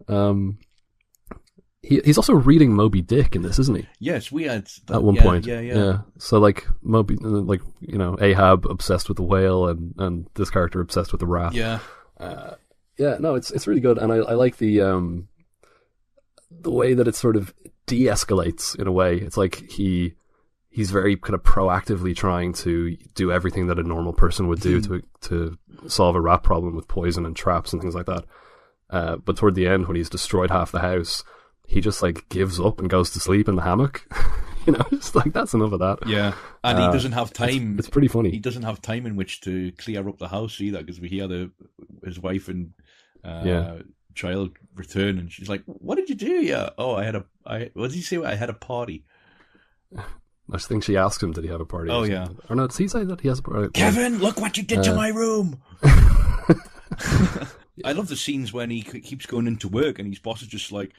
He's also reading Moby Dick in this, isn't he? Yes, we had that, at one point. Yeah. So Moby, Ahab obsessed with the whale, and this character obsessed with the rat. Yeah. No, it's really good, and I like the way that it sort of de-escalates in a way. It's like he's very kind of proactively trying to do everything that a normal person would do to solve a rat problem with poison and traps and things like that. But toward the end, when he's destroyed half the house, he just gives up and goes to sleep in the hammock. You know, it's like, that's enough of that. Yeah, and he doesn't have time. It's pretty funny. He doesn't have time in which to clear up the house either, because we hear his wife and child return, and she's like, "What did you do? Yeah, oh, what did he say? I had a party." I think she asked him, did he have a party? Oh, yeah. Or no, does he say that he has a party? Kevin, look what you did to my room. I love the scenes when he keeps going into work and his boss is just like,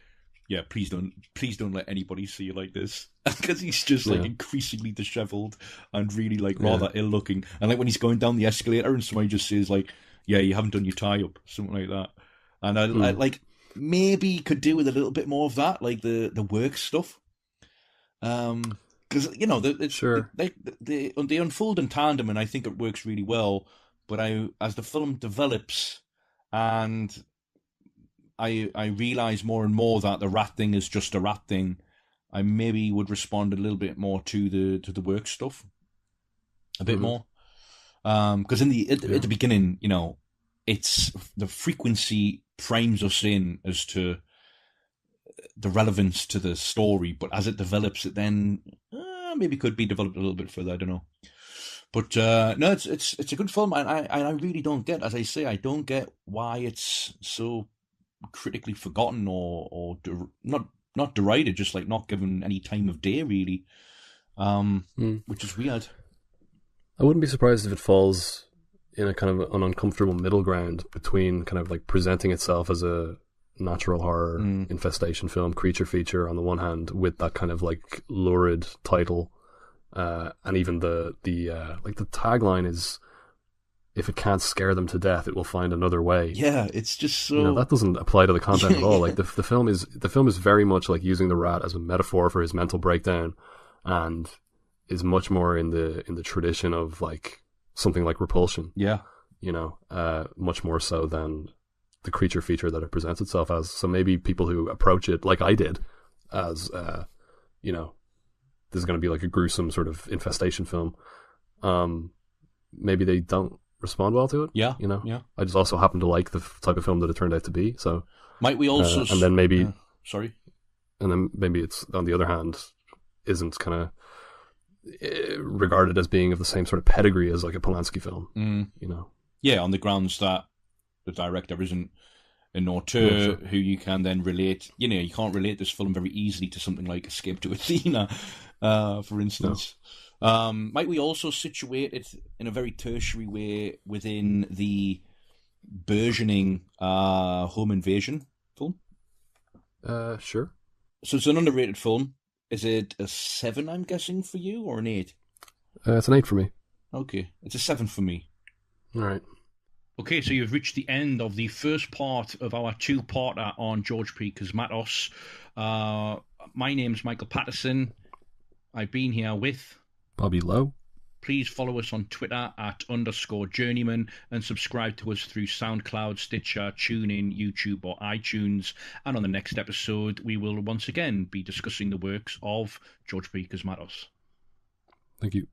yeah, please don't let anybody see you like this. Because he's just like increasingly disheveled and really like rather ill looking. And like when he's going down the escalator and somebody just says like, yeah, you haven't done your tie up, something like that. And I like maybe could do with a little bit more of that, like the work stuff. Because, you know, they unfold in tandem, and I think it works really well. But as the film develops, and I realise more and more that the rat thing is just a rat thing, I maybe would respond a little bit more to the work stuff, a bit more. Because at the beginning, you know, it's the frequency primes us in as to the relevance to the story, but as it develops, it then maybe could be developed a little bit further. I don't know, but no, it's a good film, and I really don't get, as I say, I don't get why it's so critically forgotten or not derided, just like not given any time of day really, which is weird. I wouldn't be surprised if it falls in a kind of an uncomfortable middle ground between kind of like presenting itself as a natural horror infestation film, creature feature on the one hand, with that kind of like lurid title, and even the tagline is, if it can't scare them to death, it will find another way. Yeah, it's just so, you know, that doesn't apply to the content at all. Like the film is very much like using the rat as a metaphor for his mental breakdown, and is much more in the tradition of like something like Repulsion. Yeah, you know, much more so than the creature feature that it presents itself as. So maybe people who approach it like I did, as you know, this is going to be like a gruesome sort of infestation film, maybe they don't respond well to it. Yeah, you know. Yeah. I just also happen to like the type of film that it turned out to be. So might we also and then maybe and then maybe it's, on the other hand, isn't kind of regarded as being of the same sort of pedigree as like a Polanski film. You know. Yeah, on the grounds that the director isn't an auteur who you can then relate. You know, you can't relate this film very easily to something like Escape to Athena, for instance. No. Might we also situate it in a very tertiary way within the burgeoning home invasion film? Sure. So it's an underrated film. Is it a 7, I'm guessing, for you, or an 8? It's an 8 for me. Okay, it's a 7 for me. All right. Okay, so you've reached the end of the first part of our two-parter on George P. Cosmatos. My name's Michael Pattison. I've been here with Bobby Lowe. Please follow us on Twitter @_Journeymen and subscribe to us through SoundCloud, Stitcher, TuneIn, YouTube, or iTunes. And on the next episode, we will once again be discussing the works of George P. Cosmatos. Thank you.